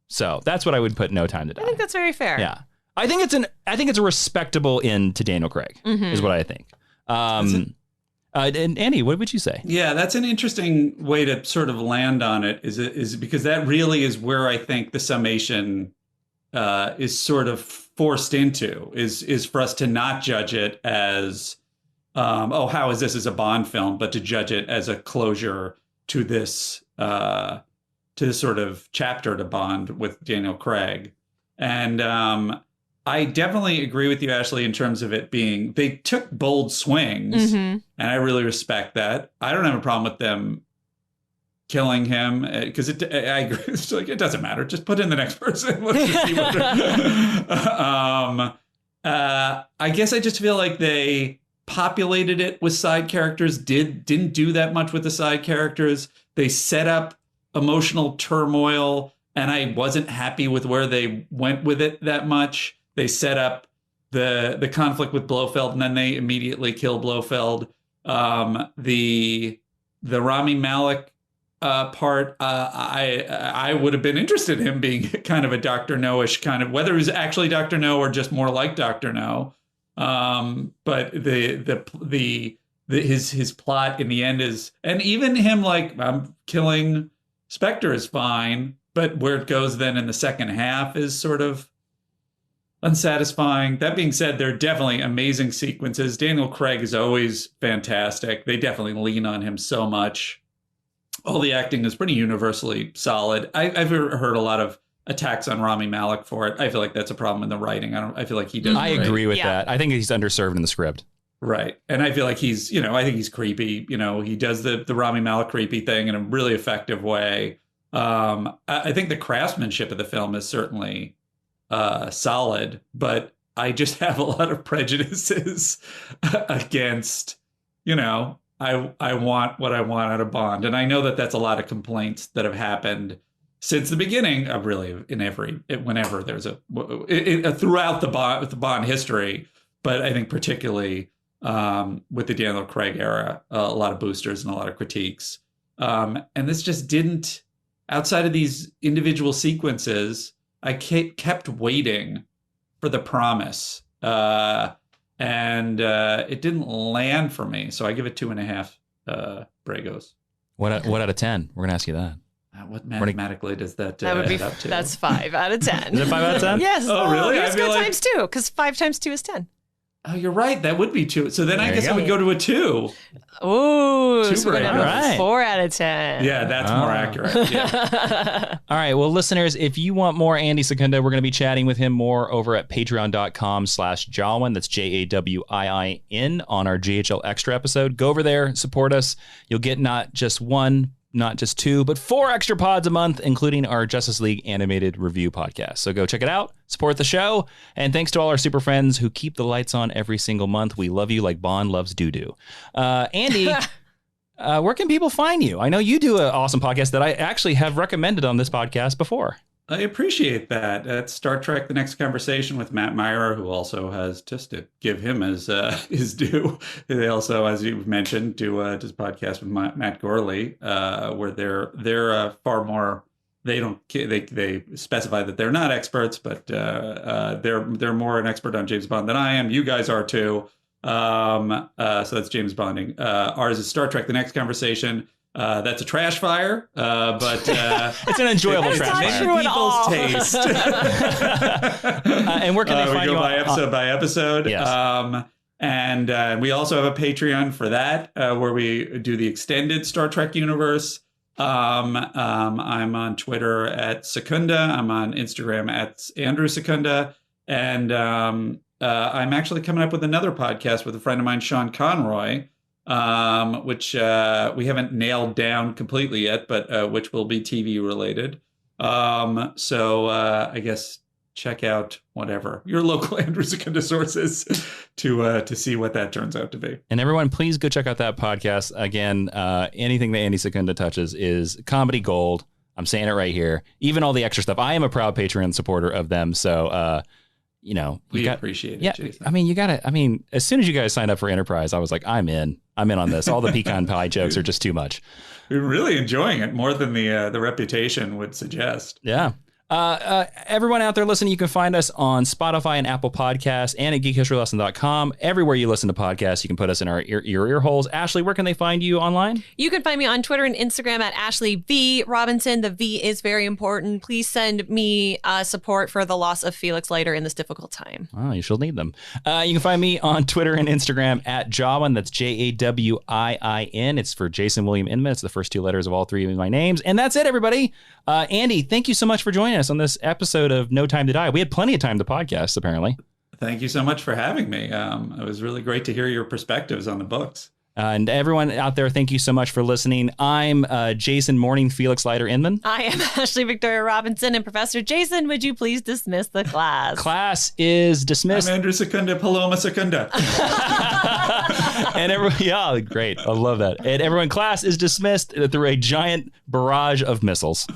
So that's what I would put No Time to Die. I think that's very fair. Yeah, I think it's a respectable end to Daniel Craig is what I think. And Andy, what would you say? Yeah, that's an interesting way to sort of land on it. Is because that really is where I think the summation is sort of forced into. Is for us to not judge it as, how is this as a Bond film, but to judge it as a closure to this sort of chapter to Bond with Daniel Craig. And I definitely agree with you, Ashley, in terms of it being, they took bold swings, and I really respect that. I don't have a problem with them killing him, because I agree. It's like, it doesn't matter. Just put in the next person. Let's just see what I guess I just feel like they populated it with side characters, didn't do that much with the side characters. They set up emotional turmoil, and I wasn't happy with where they went with it that much. They set up the conflict with Blofeld, and then they immediately kill Blofeld. The Rami Malek part, I would have been interested in him being kind of a Dr. No-ish kind of, whether he's actually Dr. No or just more like Dr. No. But his plot in the end is, and even him like, I'm killing Spectre is fine, but where it goes then in the second half is sort of unsatisfying. That being said, there are definitely amazing sequences. Daniel Craig is always fantastic. They definitely lean on him so much. All the acting is pretty universally solid. I've heard a lot of attacks on Rami Malek for it. I feel like that's a problem in the writing. I feel like he does. I agree with that. I think he's underserved in the script. Right. And I feel like he's, I think he's creepy. He does the Rami Malek creepy thing in a really effective way. I think the craftsmanship of the film is certainly solid, but I just have a lot of prejudices against, I want what I want out of Bond. And I know that that's a lot of complaints that have happened since the beginning of really whenever there's throughout the Bond history, but I think particularly with the Daniel Craig era, a lot of boosters and a lot of critiques. And this just didn't, outside of these individual sequences, I kept waiting for the promise, and it didn't land for me. So I give it 2.5 Bragos. What out of 10? We're gonna ask you that. What mathematically does that would be add up to? That's 5 out of 10. Is it 5 out of 10? Yes. Oh, really? Let's go times 2, because 5 times 2 is 10. Oh, You're right. That would be 2. So then I guess I would go to a 2. Ooh, 2 so we're going to right. 4 out of 10. Yeah, that's more accurate. Yeah. All right. Well, listeners, if you want more Andy Secunda, we're going to be chatting with him more over at patreon.com/Jawiin. That's JAWIIN on our GHL Extra episode. Go over there, support us. You'll get not just one, not just 2, but 4 extra pods a month, including our Justice League animated review podcast. So go check it out, support the show, and thanks to all our super friends who keep the lights on every single month. We love you like Bond loves doo-doo. Andy, where can people find you? I know you do an awesome podcast that I actually have recommended on this podcast before. I appreciate that. At Star Trek: The Next Conversation with Matt Myra, who also has, just to give him his due, they also, as you mentioned, do this podcast with Matt Gorley, where they're far more. They specify that they're not experts, but they're more an expert on James Bond than I am. You guys are too. So that's James Bonding. Ours is Star Trek: The Next Conversation. That's a trash fire, but it's an enjoyable trash fire. People's taste. And where can they find you? We go by episode by episode. Yes. And we also have a Patreon for that, where we do the extended Star Trek universe. I'm on Twitter at Secunda. I'm on Instagram at Andrew Secunda. And I'm actually coming up with another podcast with a friend of mine, Sean Conroy, which we haven't nailed down completely yet, but which will be TV related. So I guess check out whatever your local Andrew Secunda sources to see what that turns out to be. And everyone, please go check out that podcast. Again, anything that Andy Secunda touches is comedy gold. I'm saying it right here. Even all the extra stuff. I am a proud Patreon supporter of them. So, we appreciate it. Yeah, Jason. I mean, you got to. I mean, as soon as you guys signed up for Enterprise, I was like, I'm in on this. All the pecan pie jokes are just too much. We're really enjoying it more than the reputation would suggest. Yeah. Everyone out there listening, you can find us on Spotify and Apple Podcasts and at geekhistorylesson.com. Everywhere you listen to podcasts, you can put us in your ear holes. Ashley, where can they find you online? You can find me on Twitter and Instagram at Ashley V. Robinson. The V is very important. Please send me support for the loss of Felix Leiter in this difficult time. Oh, you shall need them. You can find me on Twitter and Instagram at Jawiin. That's Jawiin. It's for Jason William Inman. It's the first 2 letters of all 3 of my names. And that's it, everybody. Andy, thank you so much for joining us on this episode of No Time to Die. We had plenty of time to podcast, apparently. Thank you so much for having me. It was really great to hear your perspectives on the books. And everyone out there, thank you so much for listening. I'm Jason Morning Felix Leiter Inman. I am Ashley Victoria Robinson. And Professor Jason, would you please dismiss the class? Class is dismissed. I'm Andrew Secunda, Paloma Secunda. And everyone, yeah, great. I love that. And everyone, class is dismissed through a giant barrage of missiles.